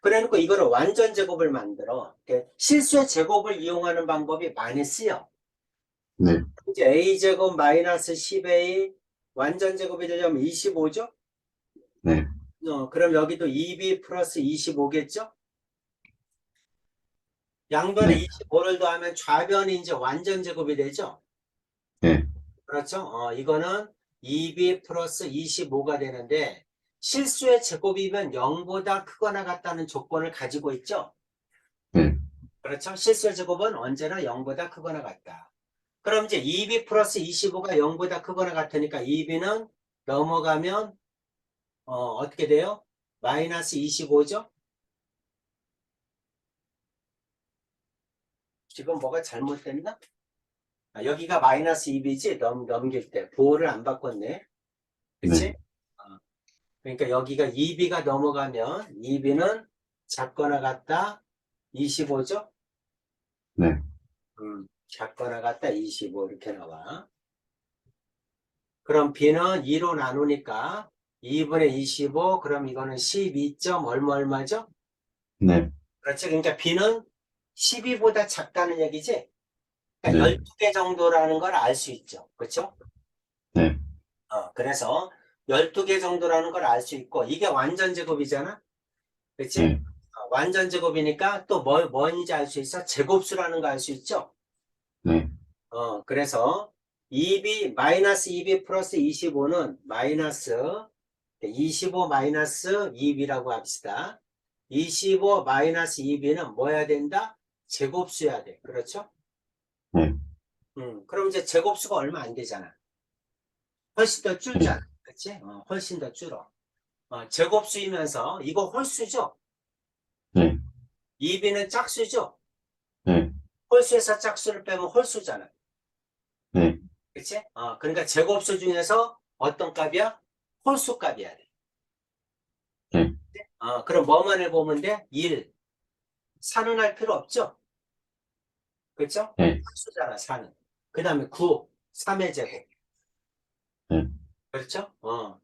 그래놓고 이거를 완전 제곱을 만들어. 실수의 제곱을 이용하는 방법이 많이 쓰여. 네. 이제 a제곱 마이너스 10a 완전 제곱이 되려면 25죠? 네. 그럼 여기도 2b 플러스 25겠죠? 양변에 네. 25를 더하면 좌변이 이제 완전 제곱이 되죠? 네. 그렇죠? 이거는 2b 플러스 25가 되는데 실수의 제곱이면 0보다 크거나 같다는 조건을 가지고 있죠? 네. 그렇죠? 실수의 제곱은 언제나 0보다 크거나 같다. 그럼 이제 2b 플러스 25가 0보다 크거나 같으니까 2b는 넘어가면 어떻게 돼요? 마이너스 25죠? 지금 뭐가 잘못됐나? 여기가 마이너스 2b지? 넘길 때. 보호를 안 바꿨네. 그치? 네. 그러니까 여기가 2b가 넘어가면 2b는 작거나 같다 25죠? 네. 작거나 같다 25 이렇게 나와. 그럼 b는 2로 나누니까 2분의 25 그럼 이거는 12점 얼마죠? 네. 그렇지. 그러니까 b는 12보다 작다는 얘기지? 그러니까 네. 12개 정도라는 걸 알 수 있죠. 그렇죠? 네. 그래서 12개 정도라는 걸 알 수 있고 이게 완전 제곱이잖아? 그렇지? 네. 완전 제곱이니까 또 뭔지 알 수 있어? 제곱수라는 거 알 수 있죠? 네. 그래서 2b 마이너스 2b 플러스 25는 마이너스 25 마이너스 2b라고 합시다. 25 마이너스 2b는 뭐 해야 된다? 제곱수여야 돼. 그렇죠? 네. 그럼 이제 제곱수가 얼마 안 되잖아. 훨씬 더 네. 줄잖아. 그치? 훨씬 더 줄어. 제곱수이면서 이거 홀수죠? 네. 2b는 짝수죠? 네. 홀수에서 짝수를 빼면 홀수잖아. 네. 그치? 그러니까 제곱수 중에서 어떤 값이야? 홀수 값이야 돼. 네. 그럼 뭐만 해보면 돼? 1. 4는 할 필요 없죠? 그쵸? 네. 짝수잖아, 4는. 그 다음에 9. 3의 제곱. 네. 그렇죠?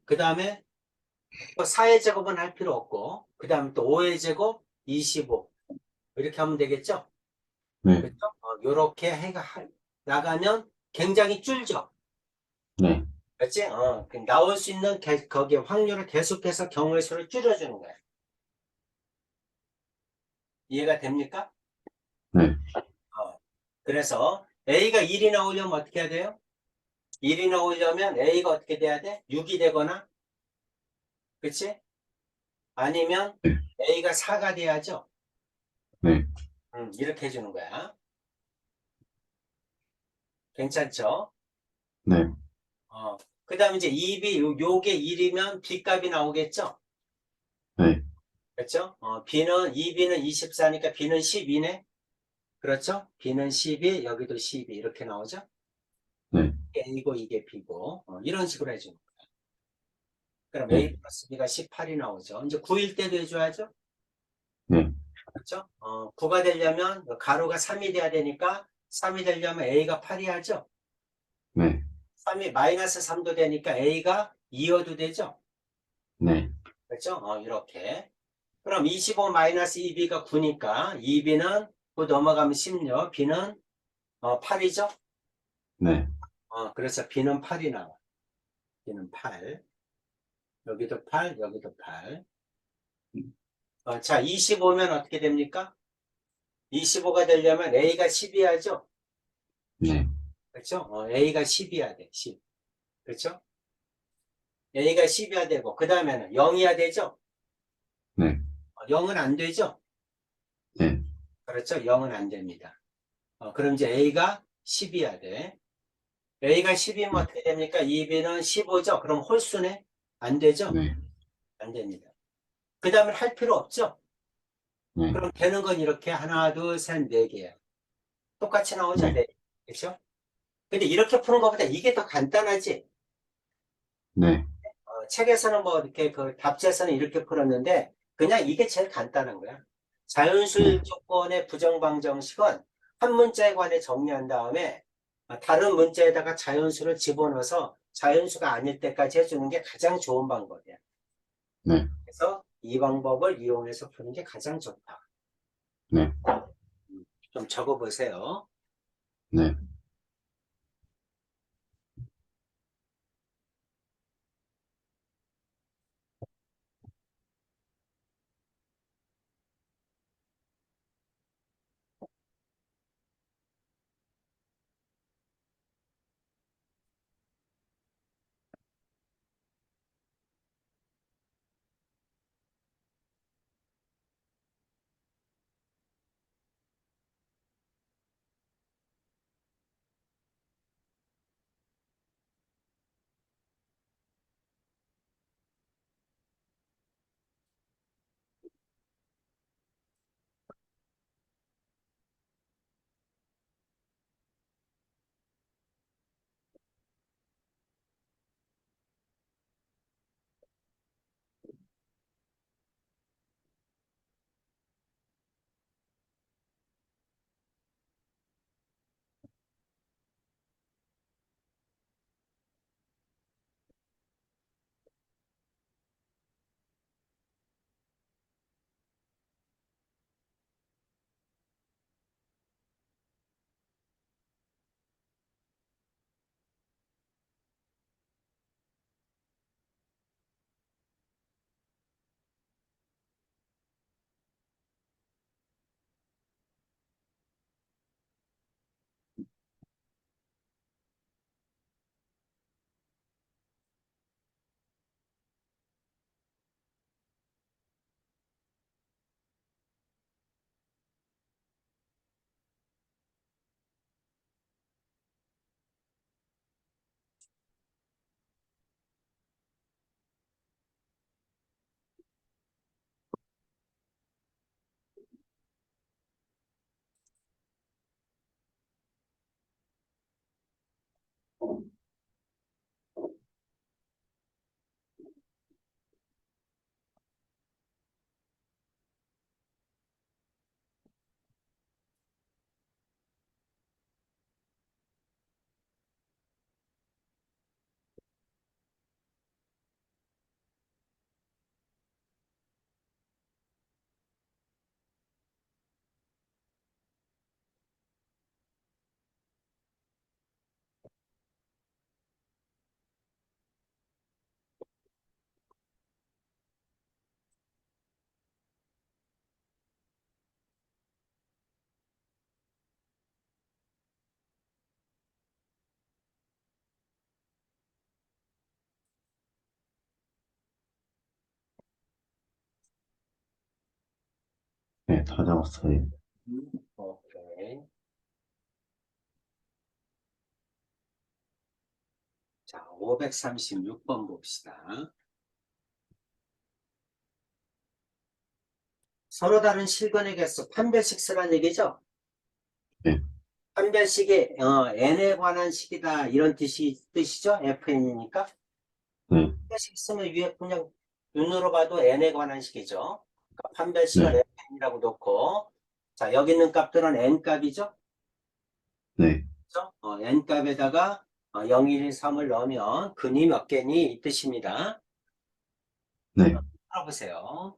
그 다음에 또 4의 제곱은 할 필요 없고, 그 다음에 또 5의 제곱, 25. 이렇게 하면 되겠죠? 네. 그렇죠? 요렇게 나가면 굉장히 줄죠? 네. 그렇지? 그 나올 수 있는 거기에 확률을 계속해서 경우의 수를 줄여주는 거야. 이해가 됩니까? 네. 그래서 A가 1이 나오려면 어떻게 해야 돼요? 1이 나오려면 A가 어떻게 돼야 돼? 6이 되거나, 그치? 아니면 네. A가 4가 돼야죠? 네. 이렇게 해주는 거야. 괜찮죠? 네. 그 다음에 이제 2B, 요게 1이면 B 값이 나오겠죠? 네. 그렇죠? B는, 2B는 24니까 B는 12네? 그렇죠? B는 12, 여기도 12 이렇게 나오죠? 네. 이게 A고 이게 B고 이런 식으로 해주는 거야. 그럼 네. A 플러스 B가 18이 나오죠. 이제 9일 때도 해줘야죠? 네. 그렇죠? 9가 되려면 가로가 3이 돼야 되니까 3이 되려면 A가 8이 하죠? 네. 3이 마이너스 3도 되니까 A가 2여도 되죠? 네. 그렇죠? 이렇게. 그럼 25 마이너스 2B가 9니까 2B는 9 넘어가면 16, B는 8이죠? 네. 그래서 B는 8이 나와. B는 8. 여기도 8, 여기도 8. 자, 25면 어떻게 됩니까? 25가 되려면 A가 10이야죠? 네. 그렇죠? A가 10이야 돼. 10. 그렇죠? A가 10이야 되고 그 다음에는 0이야 되죠? 네. 0은 안 되죠? 네. 그렇죠? 0은 안 됩니다. 그럼 이제 A가 10이어야 돼. A가 10이면 네. 어떻게 됩니까? 2B는 15죠? 그럼 홀수네? 안 되죠? 네. 안 됩니다. 그 다음에 할 필요 없죠? 네. 그럼 되는 건 이렇게 하나, 둘, 셋, 네 개야. 똑같이 나오죠? 네. 네. 그렇죠? 근데 이렇게 푸는 것보다 이게 더 간단하지? 네. 책에서는 뭐 이렇게 그 답지에서는 이렇게 풀었는데 그냥 이게 제일 간단한 거야. 자연수 네. 조건의 부정방정식은 한 문자에 관해 정리한 다음에 다른 문자에다가 자연수를 집어넣어서 자연수가 아닐 때까지 해주는 게 가장 좋은 방법이야. 네. 그래서 이 방법을 이용해서 푸는 게 가장 좋다. 네. 좀 적어보세요. 네. 네. 다 잡았어요. 오케이. 자, 536번 봅시다. 서로 다른 실근의 개수, 판별식 쓰란 얘기죠? 네. 판별식이 n에 관한 식이다 이런 뜻이죠? fn이니까 네. 판별식 쓰면 위에 그냥 눈으로 봐도 n에 관한 식이죠. 그러니까 판별식을 네. fn이라고 놓고 자 여기 있는 값들은 n 값이죠. 네. 그렇죠? n 값에다가 0, 1, 2, 3을 넣으면 근이 몇 개니 이 뜻입니다. 네. 풀어보세요.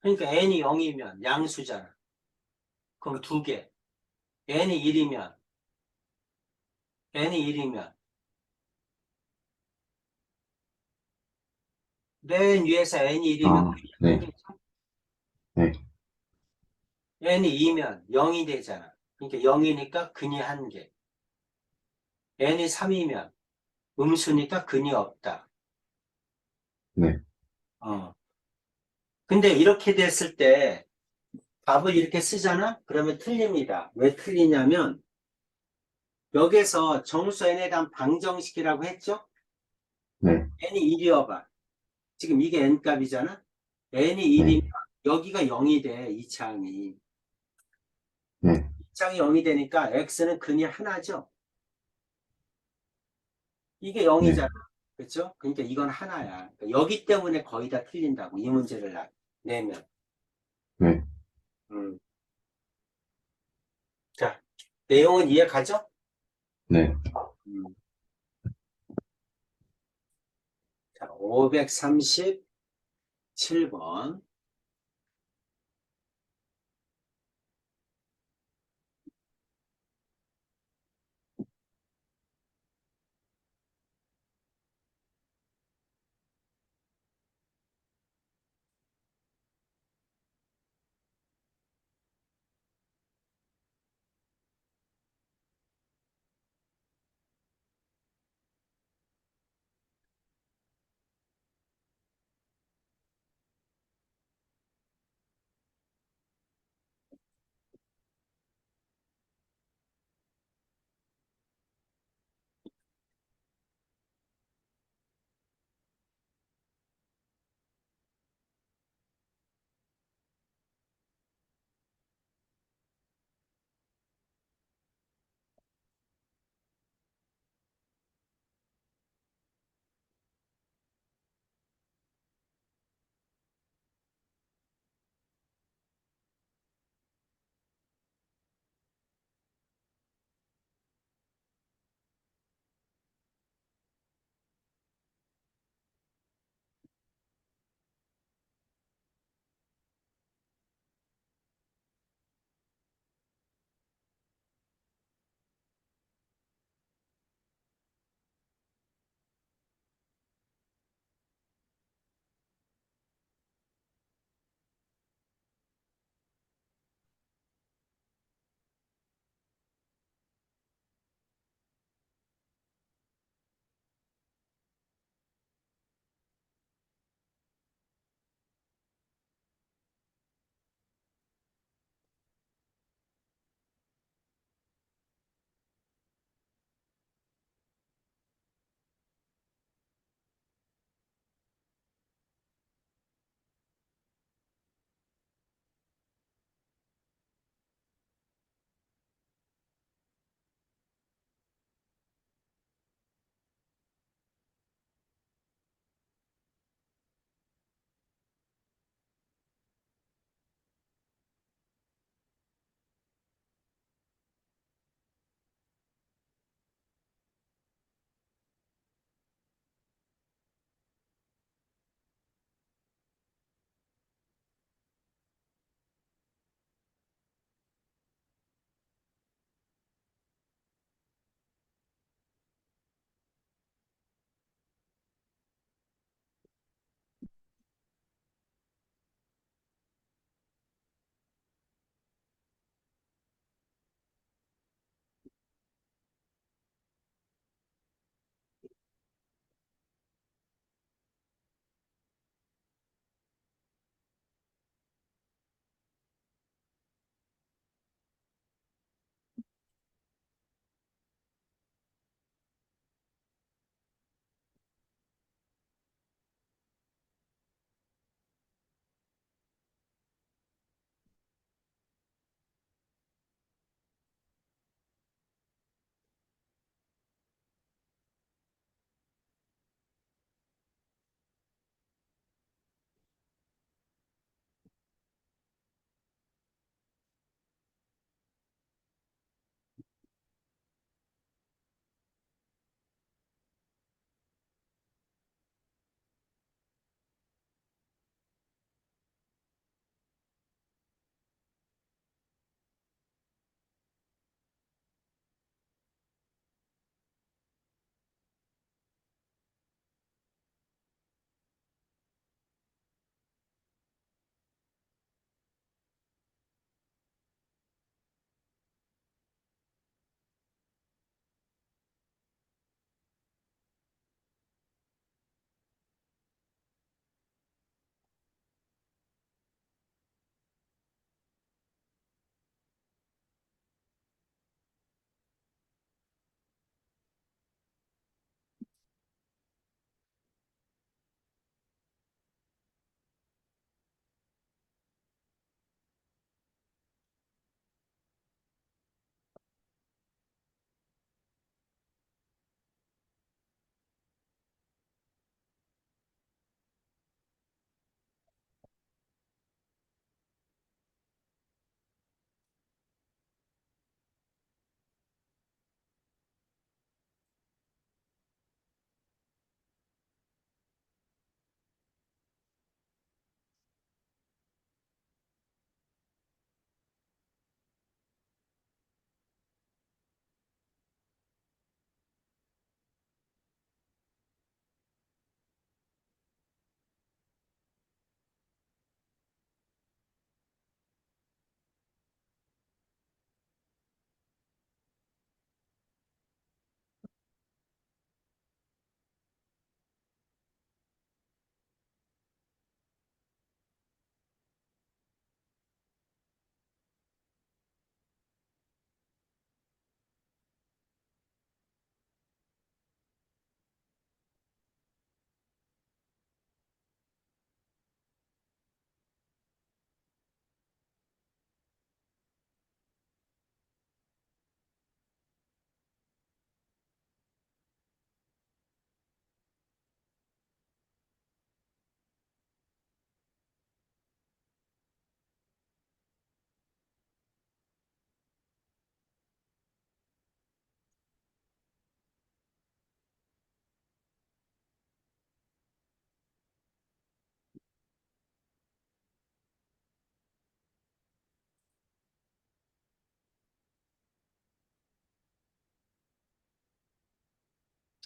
그러니까 n이 0이면 양수잖아. 그럼 두 개. n이 1이면, n이 1이면, 맨 위에서 n이 1이면 아, 그게 한 네, 개죠. 네, n이 2면 0이 되잖아. 그러니까 0이니까 근이 한 개. n이 3이면 음수니까 근이 없다. 네, 어. 근데 이렇게 됐을 때 답을 이렇게 쓰잖아? 그러면 틀립니다. 왜 틀리냐면 여기서 정수 n에 대한 방정식이라고 했죠? 네, n이 1이어봐. 지금 이게 n 값이잖아? n이 네, 1이면 여기가 0이 돼, 이 창이. 네, 이 창이 0이 되니까 x는 근이 하나죠? 이게 네, 0이잖아. 그렇죠? 그러니까 이건 하나야. 그러니까 여기 때문에 거의 다 틀린다고, 이 문제를 내면. 네, 음. 자, 내용은 이해 가죠? 네. 음. 자, 537번.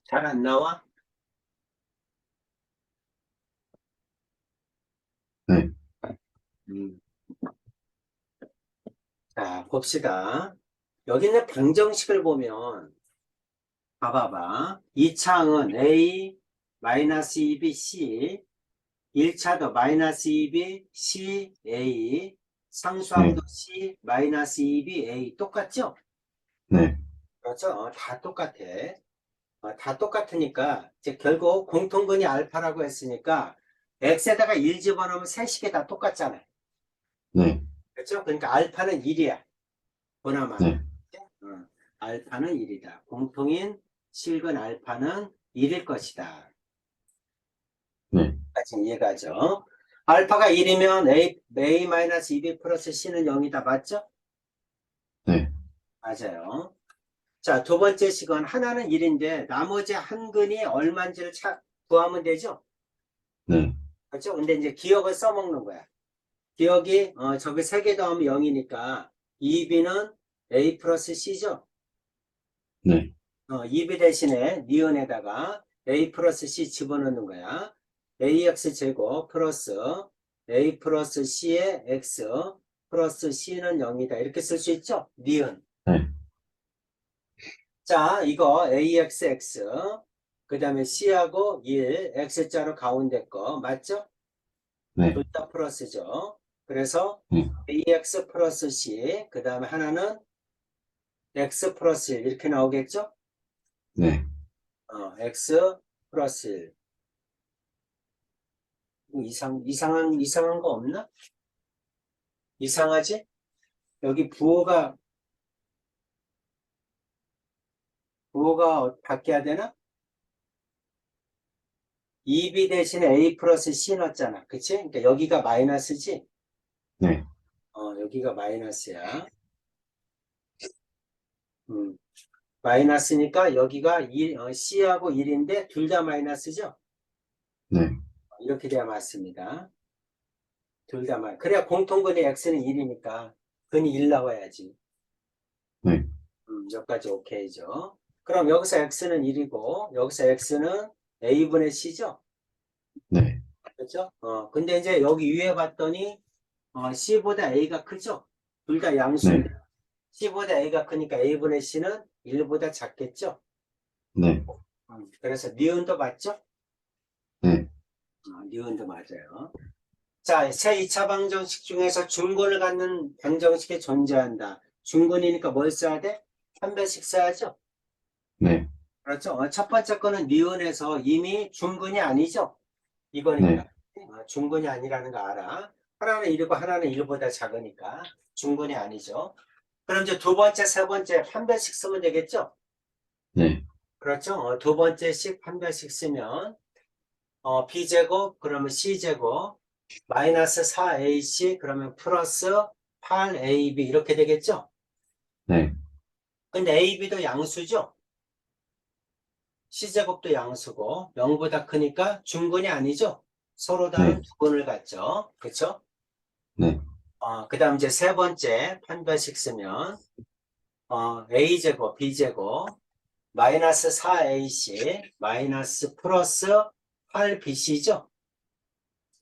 잘 안 나와? 네, 음. 자, 봅시다. 여기 있는 방정식을 보면, 봐봐봐. 이 창은 A, 마이너스 2B, C, 1차도 마이너스 2B, C, A, 네, 상수항도 C, 마이너스 2B, A. 똑같죠? 네, 그렇죠? 다 똑같아. 다 똑같으니까, 이제 결국 공통근이 알파라고 했으니까, x에다가 1 집어넣으면 세식이 다 똑같잖아요. 네, 그렇죠? 그러니까 알파는 1이야. 보나마나. 네, 알파는 1이다. 공통인 실근 알파는 1일 것이다. 네, 까지 이해가죠? 알파가 1이면 A-2B 플러스 C는 0이다. 맞죠? 네, 맞아요. 자, 두 번째 식은 하나는 1인데 나머지 한 근이 얼마인지를 구하면 되죠? 네, 그렇죠? 근데 이제 기억을 써먹는 거야. 기억이 저기 3개 더하면 0이니까 2B는 A 플러스 C죠? 네, 2B 대신에 니은에다가 A 플러스 C 집어넣는 거야. AX 제곱 플러스 A 플러스 C의 X 플러스 C는 0이다. 이렇게 쓸 수 있죠? 니은. 네, 자, 이거 AXX. 그 다음에 C하고 1, X자로 가운데 거. 맞죠? 네, 둘 다 플러스죠. 그래서 네, AX 플러스 C. 그 다음에 하나는 X 플러스 1. 이렇게 나오겠죠? 네, X 플러스 1. 이상한 거 없나? 이상하지? 여기 부호가 바뀌어야 되나? 2B 대신에 A 플러스 C 넣었잖아. 그치? 그러니까 여기가 마이너스지? 네, 여기가 마이너스야. 음, 마이너스니까 여기가 C하고 1인데 둘 다 마이너스죠? 네, 이렇게 돼야 맞습니다. 둘 다 그래야 공통근의 X는 1이니까 근이 1 나와야지. 네, 여기까지 오케이죠. 그럼 여기서 X는 1이고 여기서 X는 A분의 C죠? 네, 그렇죠? 근데 이제 여기 위에 봤더니 C보다 A가 크죠? 둘 다 네, 양수인데 C보다 A가 크니까 A분의 C는 1보다 작겠죠? 네, 그래서 니은도 맞죠? 네, 니은도 맞아요. 자, 새 2차 방정식 중에서 중근을 갖는 방정식이 존재한다. 중근이니까 뭘 써야 돼? 판별식 써야죠? 네, 그렇죠? 첫 번째 거는 니은에서 이미 중근이 아니죠? 이거니까. 네, 중근이 아니라는 거 알아. 하나는 1이고 하나는 1보다 작으니까 중근이 아니죠. 그럼 이제 두 번째, 세 번째 판별식 쓰면 되겠죠? 네, 그렇죠? 두 번째씩 판별식 쓰면 B제곱 그러면 C제곱 마이너스 4AC 그러면 플러스 8AB 이렇게 되겠죠? 네, 근데 AB도 양수죠? C제곱도 양수고 0보다 크니까 중근이 아니죠? 서로 다른 네, 두 근을 갖죠? 그렇죠? 네, 그 다음 이제 세 번째 판별식 쓰면 A제곱, B제곱, 마이너스 4AC, 마이너스 플러스 8BC죠?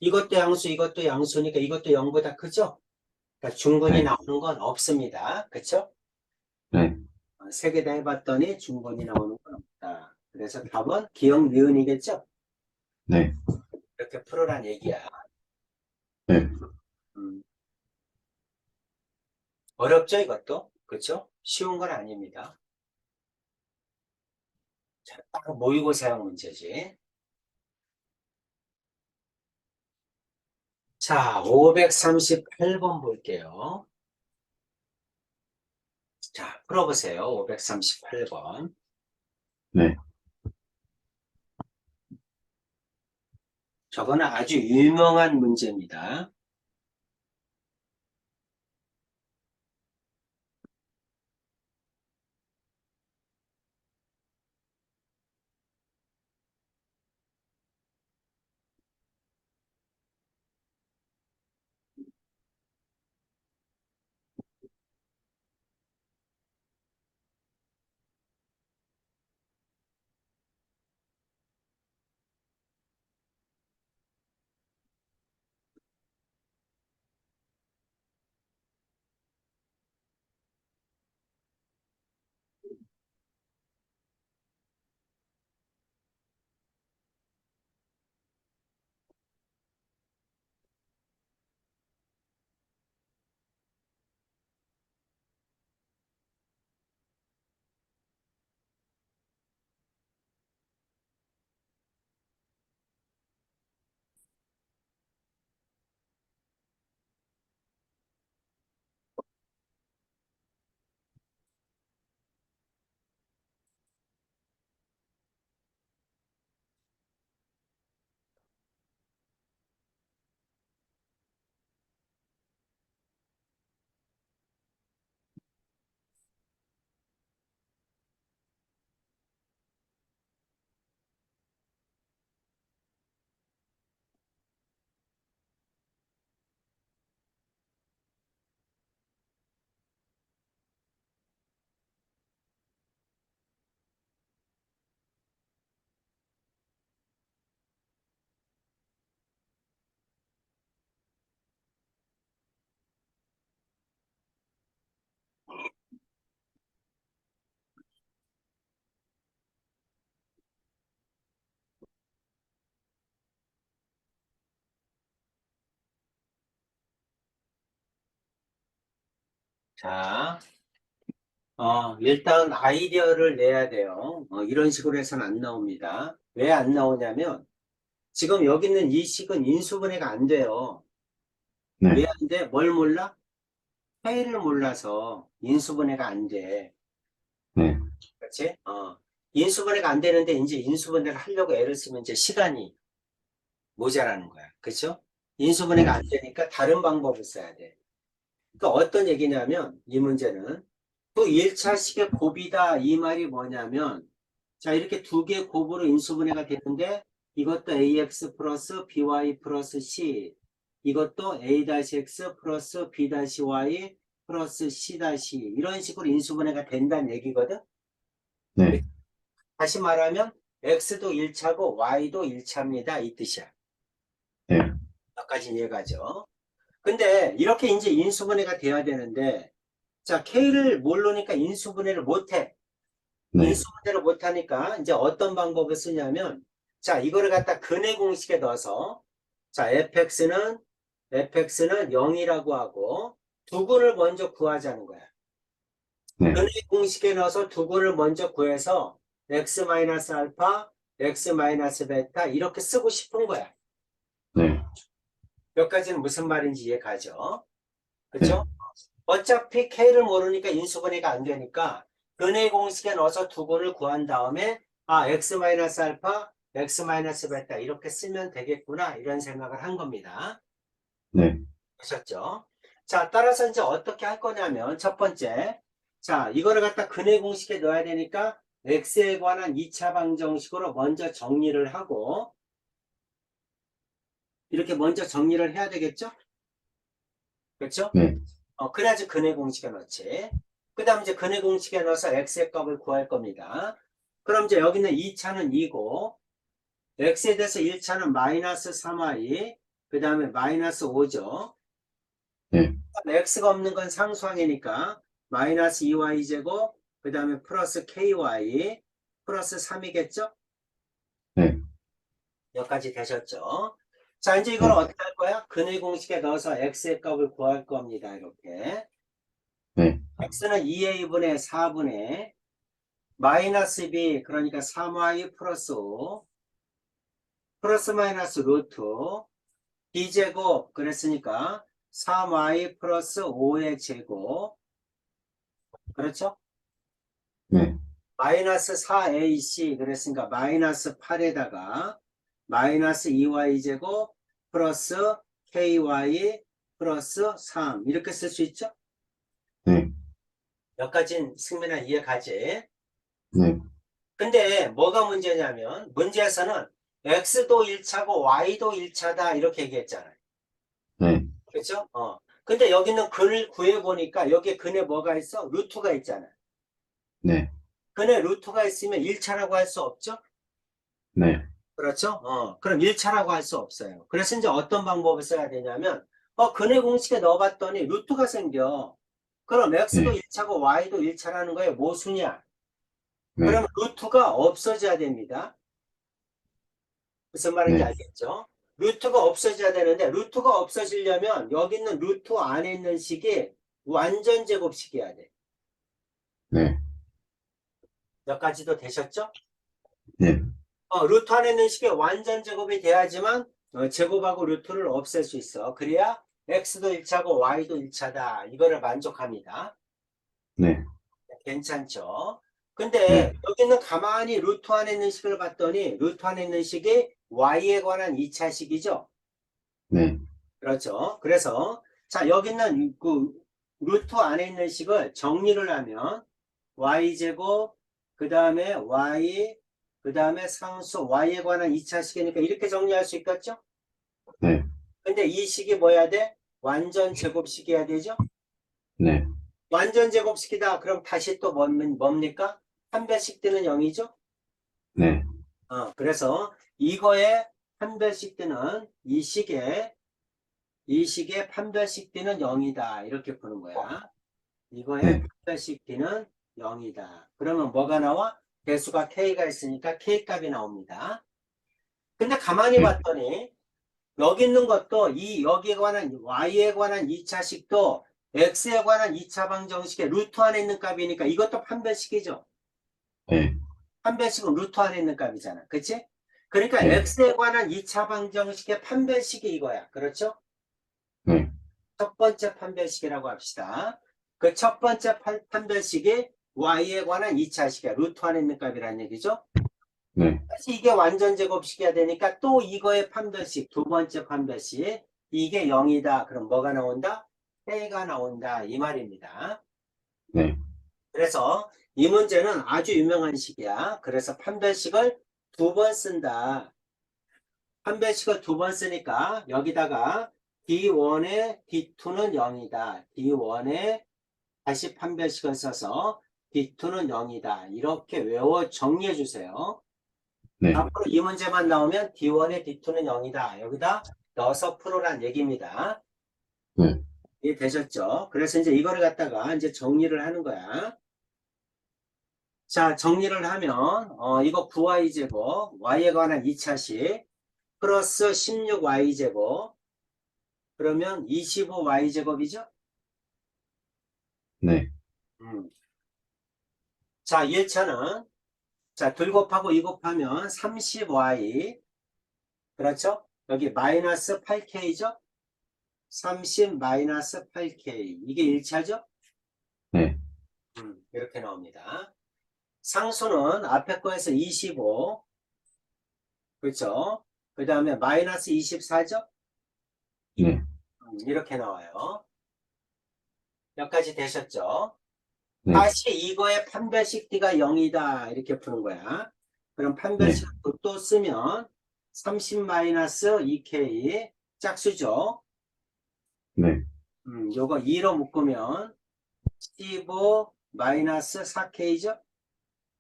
이것도 양수, 이것도 양수니까 이것도 0보다 크죠? 그러니까 중근이 네, 나오는 건 없습니다. 그쵸? 네, 세 개 다 해봤더니 중근이 나오는 건 없다. 그래서 답은 기억 니은이겠죠? 네, 이렇게 풀어란 얘기야. 네, 음, 어렵죠, 이것도? 그쵸? 쉬운 건 아닙니다. 자, 딱 모의고사형 문제지. 자, 538번 볼게요. 자, 풀어보세요. 538번. 네, 저거는 아주 유명한 문제입니다. 자, 일단 아이디어를 내야 돼요. 이런 식으로 해서는 안 나옵니다. 왜 안 나오냐면, 지금 여기 있는 이 식은 인수분해가 안 돼요. 왜 네, 안 돼? 뭘 몰라? 회의를 몰라서 인수분해가 안 돼. 네, 그렇지? 인수분해가 안 되는데, 이제 인수분해를 하려고 애를 쓰면 이제 시간이 모자라는 거야. 그렇죠? 인수분해가 네, 안 되니까 다른 방법을 써야 돼. 그러니까 어떤 얘기냐면, 이 문제는 또 1차식의 곱이다 이 말이 뭐냐면, 자, 이렇게 두 개 곱으로 인수분해가 되는데 이것도 ax 플러스 by 플러스 c, 이것도 a-x 플러스 b-y 플러스 c- 이런 식으로 인수분해가 된다는 얘기거든. 네, 다시 말하면 x도 1차고 y도 1차입니다 이 뜻이야. 네, 여기까지 이해가죠. 근데 이렇게 이제 인수분해가 돼야 되는데, 자, k를 모르니까 인수분해를 못해. 네, 인수분해를 못하니까 이제 어떤 방법을 쓰냐면, 자, 이거를 갖다 근의 공식에 넣어서, 자, fx는 0이라고 하고 두근을 먼저 구하자는 거야. 네, 근의 공식에 넣어서 두근을 먼저 구해서 x-알파, x-베타 이렇게 쓰고 싶은 거야. 네, 여기까지는 무슨 말인지 이해가죠? 네, 그렇죠? 어차피 k를 모르니까 인수분해가 안 되니까 근의 공식에 넣어서 두근을 구한 다음에 x-알파, x-베타 이렇게 쓰면 되겠구나 이런 생각을 한 겁니다. 네, 아셨죠? 자, 따라서 이제 어떻게 할 거냐면 첫 번째, 자, 이거를 갖다 근의 공식에 넣어야 되니까 x에 관한 2차 방정식으로 먼저 정리를 하고 이렇게 먼저 정리를 해야 되겠죠? 그렇죠? 네, 그래야지 근의 공식에 넣지. 그 다음 이제 근의 공식에 넣어서 x의 값을 구할 겁니다. 그럼 이제 여기는 2차는 2고, x에 대해서 1차는 마이너스 3y, 그 다음에 마이너스 5죠. 네, x가 없는 건 상수항이니까, 마이너스 2y 제곱, 그 다음에 플러스 ky, 플러스 3이겠죠? 네, 여기까지 되셨죠? 자, 이제 이걸 네, 어떻게 할 거야? 근의 공식에 넣어서 x의 값을 구할 겁니다. 이렇게. 네, x는 2a분의 4분의 마이너스 b 그러니까 3y 플러스 5 플러스 마이너스 루트 b제곱 그랬으니까 3y 플러스 5의 제곱 그렇죠? 네, 마이너스 4ac 그랬으니까 마이너스 8에다가 마이너스 2y 제곱 플러스 ky 플러스 3 이렇게 쓸 수 있죠? 네, 여기까지는 승민아 이해가지? 네, 근데 뭐가 문제냐면 문제에서는 x도 1차고 y도 1차다 이렇게 얘기했잖아요. 네, 그렇죠? 근데 여기는 근을 구해보니까 여기에 근에 뭐가 있어? 루트가 있잖아요. 네, 근에 루트가 있으면 1차라고 할 수 없죠? 네, 그렇죠? 그럼 1차라고 할 수 없어요. 그래서 이제 어떤 방법을 써야 되냐면 근의 공식에 넣어봤더니 루트가 생겨. 그럼 x도 네, 1차고 y도 1차라는 거예요. 모순이야. 네, 그러면 루트가 없어져야 됩니다. 무슨 말인지 네, 알겠죠? 루트가 없어져야 되는데 루트가 없어지려면 여기 있는 루트 안에 있는 식이 완전 제곱식이어야 돼. 네, 여기까지도 되셨죠? 네, 루트 안에 있는 식이 완전 제곱이 돼야지만 제곱하고 루트를 없앨 수 있어. 그래야 x도 1차고 y도 1차다. 이거를 만족합니다. 네, 괜찮죠? 네, 근데 여기는 가만히 루트 안에 있는 식을 봤더니 루트 안에 있는 식이 y에 관한 2차식이죠? 네, 그렇죠. 그래서 자 여기는 그 루트 안에 있는 식을 정리를 하면 y제곱 그 다음에 y 그 다음에 상수 y에 관한 2차식이니까 이렇게 정리할 수 있겠죠? 네, 근데 이 식이 뭐야 돼? 완전 제곱식이어야 되죠? 네, 완전 제곱식이다. 그럼 다시 또 뭡니까? 한 배씩 뜨는 0이죠? 네, 그래서 이거에 한 배씩 뜨는 이 식의 판별식 D는 0이다. 이렇게 푸는 거야. 이거의 네, 판별식 D는 0이다. 그러면 뭐가 나와? 배수가 K가 있으니까 K 값이 나옵니다. 근데 가만히 네, 봤더니 여기 있는 것도 여기에 관한 Y에 관한 2차식도 x에 관한 2차 방정식의 루트 안에 있는 값이니까 이것도 판별식이죠. 네, 판별식은 루트 안에 있는 값이잖아. 그치? 그러니까 네, x에 관한 2차 방정식의 판별식이 이거야. 그렇죠? 네, 첫 번째 판별식이라고 합시다. 그 첫 번째 판별식이 y에 관한 2차식이야. 루트 안에 있는 값이라는 얘기죠. 네, 사실 이게 완전 제곱식이야 되니까 또 이거의 판별식, 두 번째 판별식, 이게 0이다. 그럼 뭐가 나온다? 해가 나온다. 이 말입니다. 네, 그래서 이 문제는 아주 유명한 식이야. 그래서 판별식을 두 번 쓴다. 판별식을 두 번 쓰니까 여기다가 D1에 D2는 0이다. D1에 다시 판별식을 써서 D2는 0이다. 이렇게 외워 정리해 주세요. 네, 앞으로 이 문제만 나오면 D1에 D2는 0이다. 여기다 넣어서 풀어란 얘기입니다. 네, 이해되셨죠? 그래서 이제 이거를 갖다가 이제 정리를 하는 거야. 자, 정리를 하면, 이거 9y제곱, y에 관한 2차식, 플러스 16y제곱, 그러면 25y제곱이죠? 네, 자, 1차는, 자, 둘 곱하고 2 곱하면 30y, 그렇죠? 여기 마이너스 8k죠? 30 마이너스 8k. 이게 1차죠? 네, 이렇게 나옵니다. 상수는 앞에 거에서 25, 그렇죠? 그 다음에 마이너스 24죠? 네, 이렇게 나와요. 여기까지 되셨죠? 네, 다시 이거의 판별식 D가 0이다. 이렇게 푸는 거야. 그럼 네, 판별식을 또 쓰면 30-2K 짝수죠. 네, 요거 2로 묶으면 15 4K죠.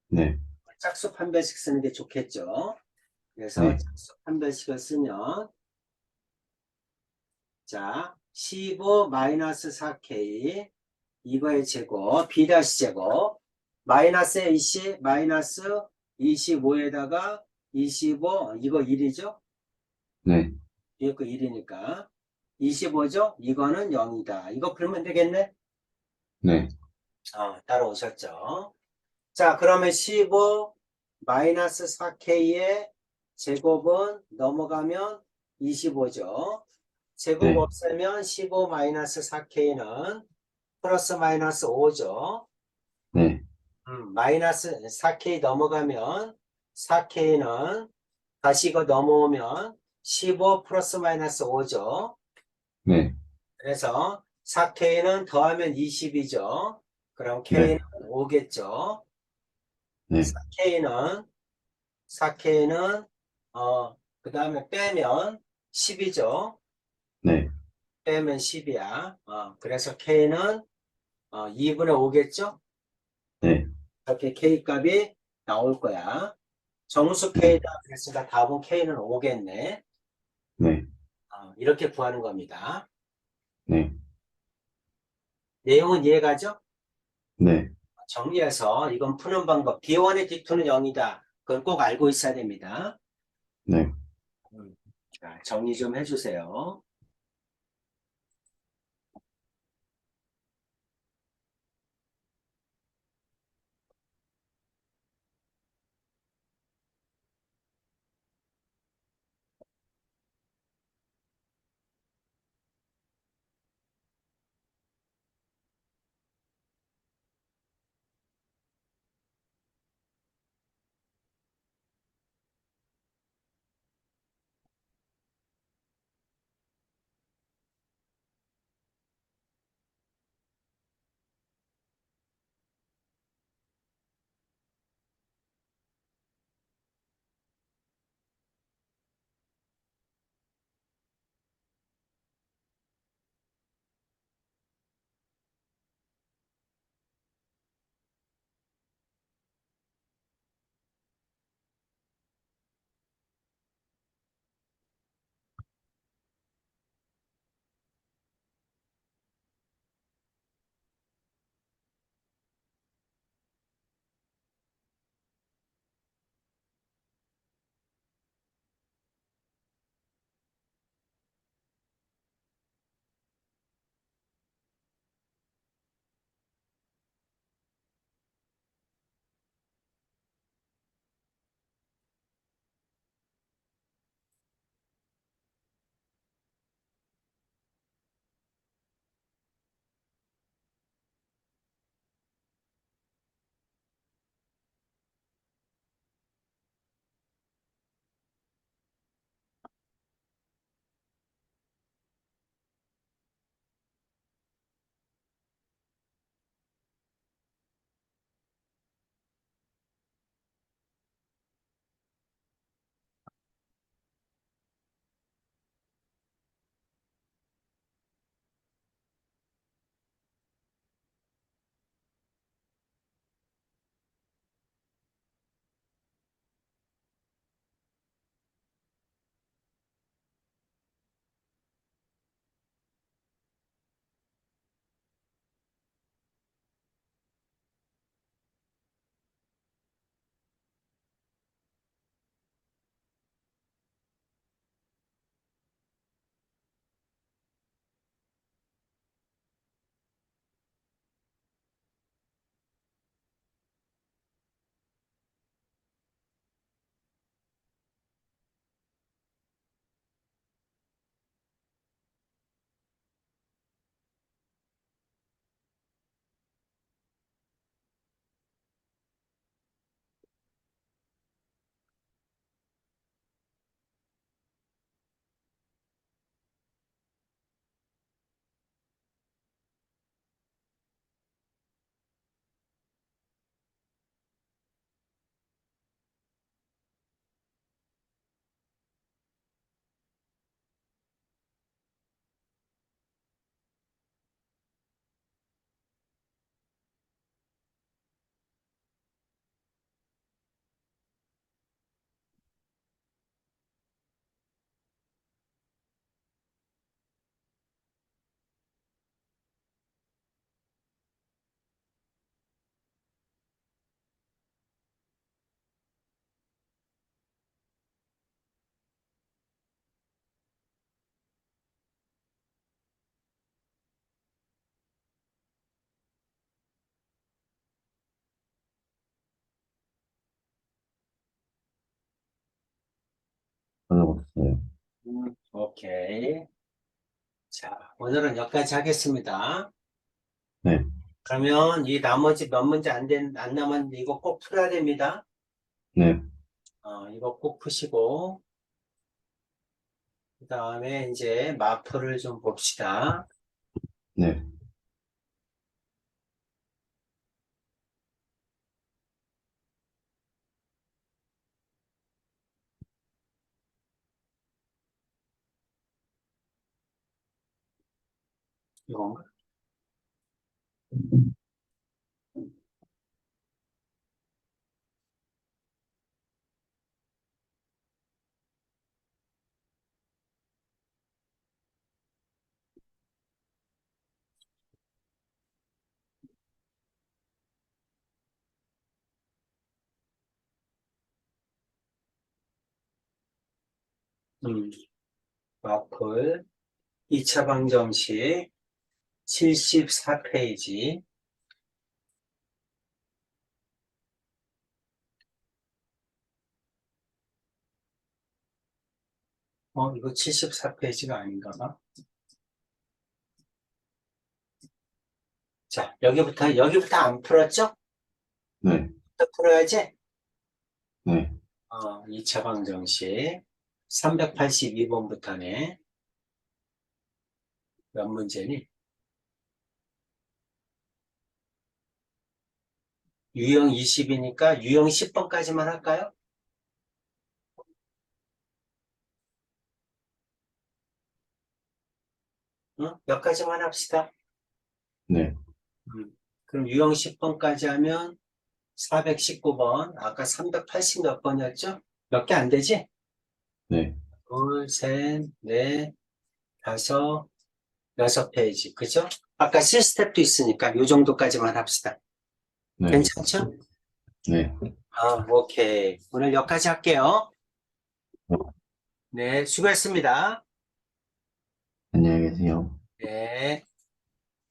네, 짝수 판별식 쓰는 게 좋겠죠. 그래서 네, 짝수 판별식을 쓰면 자 15 4K 이거의 제곱 B 다시 제곱 마이너스 AC 마이너스 25에다가 25 이거 1이죠. 네, 이거 1이니까 25죠. 이거는 0이다. 이거 풀면 되겠네. 네, 따라오셨죠. 자, 그러면 15 마이너스 4K의 제곱은 넘어가면 25죠. 제곱 네, 없애면 15 마이너스 4K는 플러스 마이너스 5죠. 네, 마이너스 4K 넘어가면 4K는 다시 이거 넘어오면 15 플러스 마이너스 5죠. 네, 그래서 4K는 더하면 20이죠. 그럼 K는 네, 5겠죠. 네, 4K는 그 다음에 빼면 10이죠. 네, 빼면 10이야. 그래서 K는 2분의 5겠죠. 네, 이렇게 K 값이 나올 거야. 정수 네, K다 그랬으니까 답은 K는 5겠네. 네, 이렇게 구하는 겁니다. 네, 내용은 이해가죠? 네, 정리해서 이건 푸는 방법. D1의 D2는 0이다. 그걸 꼭 알고 있어야 됩니다. 네. 음, 자, 정리 좀 해주세요. 오케이. 자, 오늘은 여기까지 하겠습니다. 네, 그러면 이 나머지 몇 문제 안 남았는데 이거 꼭 풀어야 됩니다. 네, 이거 꼭 푸시고, 그 다음에 이제 마프를 좀 봅시다. 네, 이건가? 마플 2차 방정식 74페이지. 이거 74페이지가 아닌가 봐. 자, 여기부터 안 풀었죠? 네, 또 풀어야지? 네, 2차 방정식 382번부터네. 몇 문제니? 유형 20이니까 유형 10번까지만 할까요? 응? 몇 가지만 합시다. 네, 그럼 유형 10번까지 하면 419번, 아까 380 몇 번이었죠? 몇 개 안 되지? 네, 둘, 셋, 넷, 다섯, 6페이지. 그죠? 아까 실스텝도 있으니까 요 정도까지만 합시다. 네, 괜찮죠? 네. 오케이. 오늘 여기까지 할게요. 네, 수고했습니다. 안녕히 계세요. 네.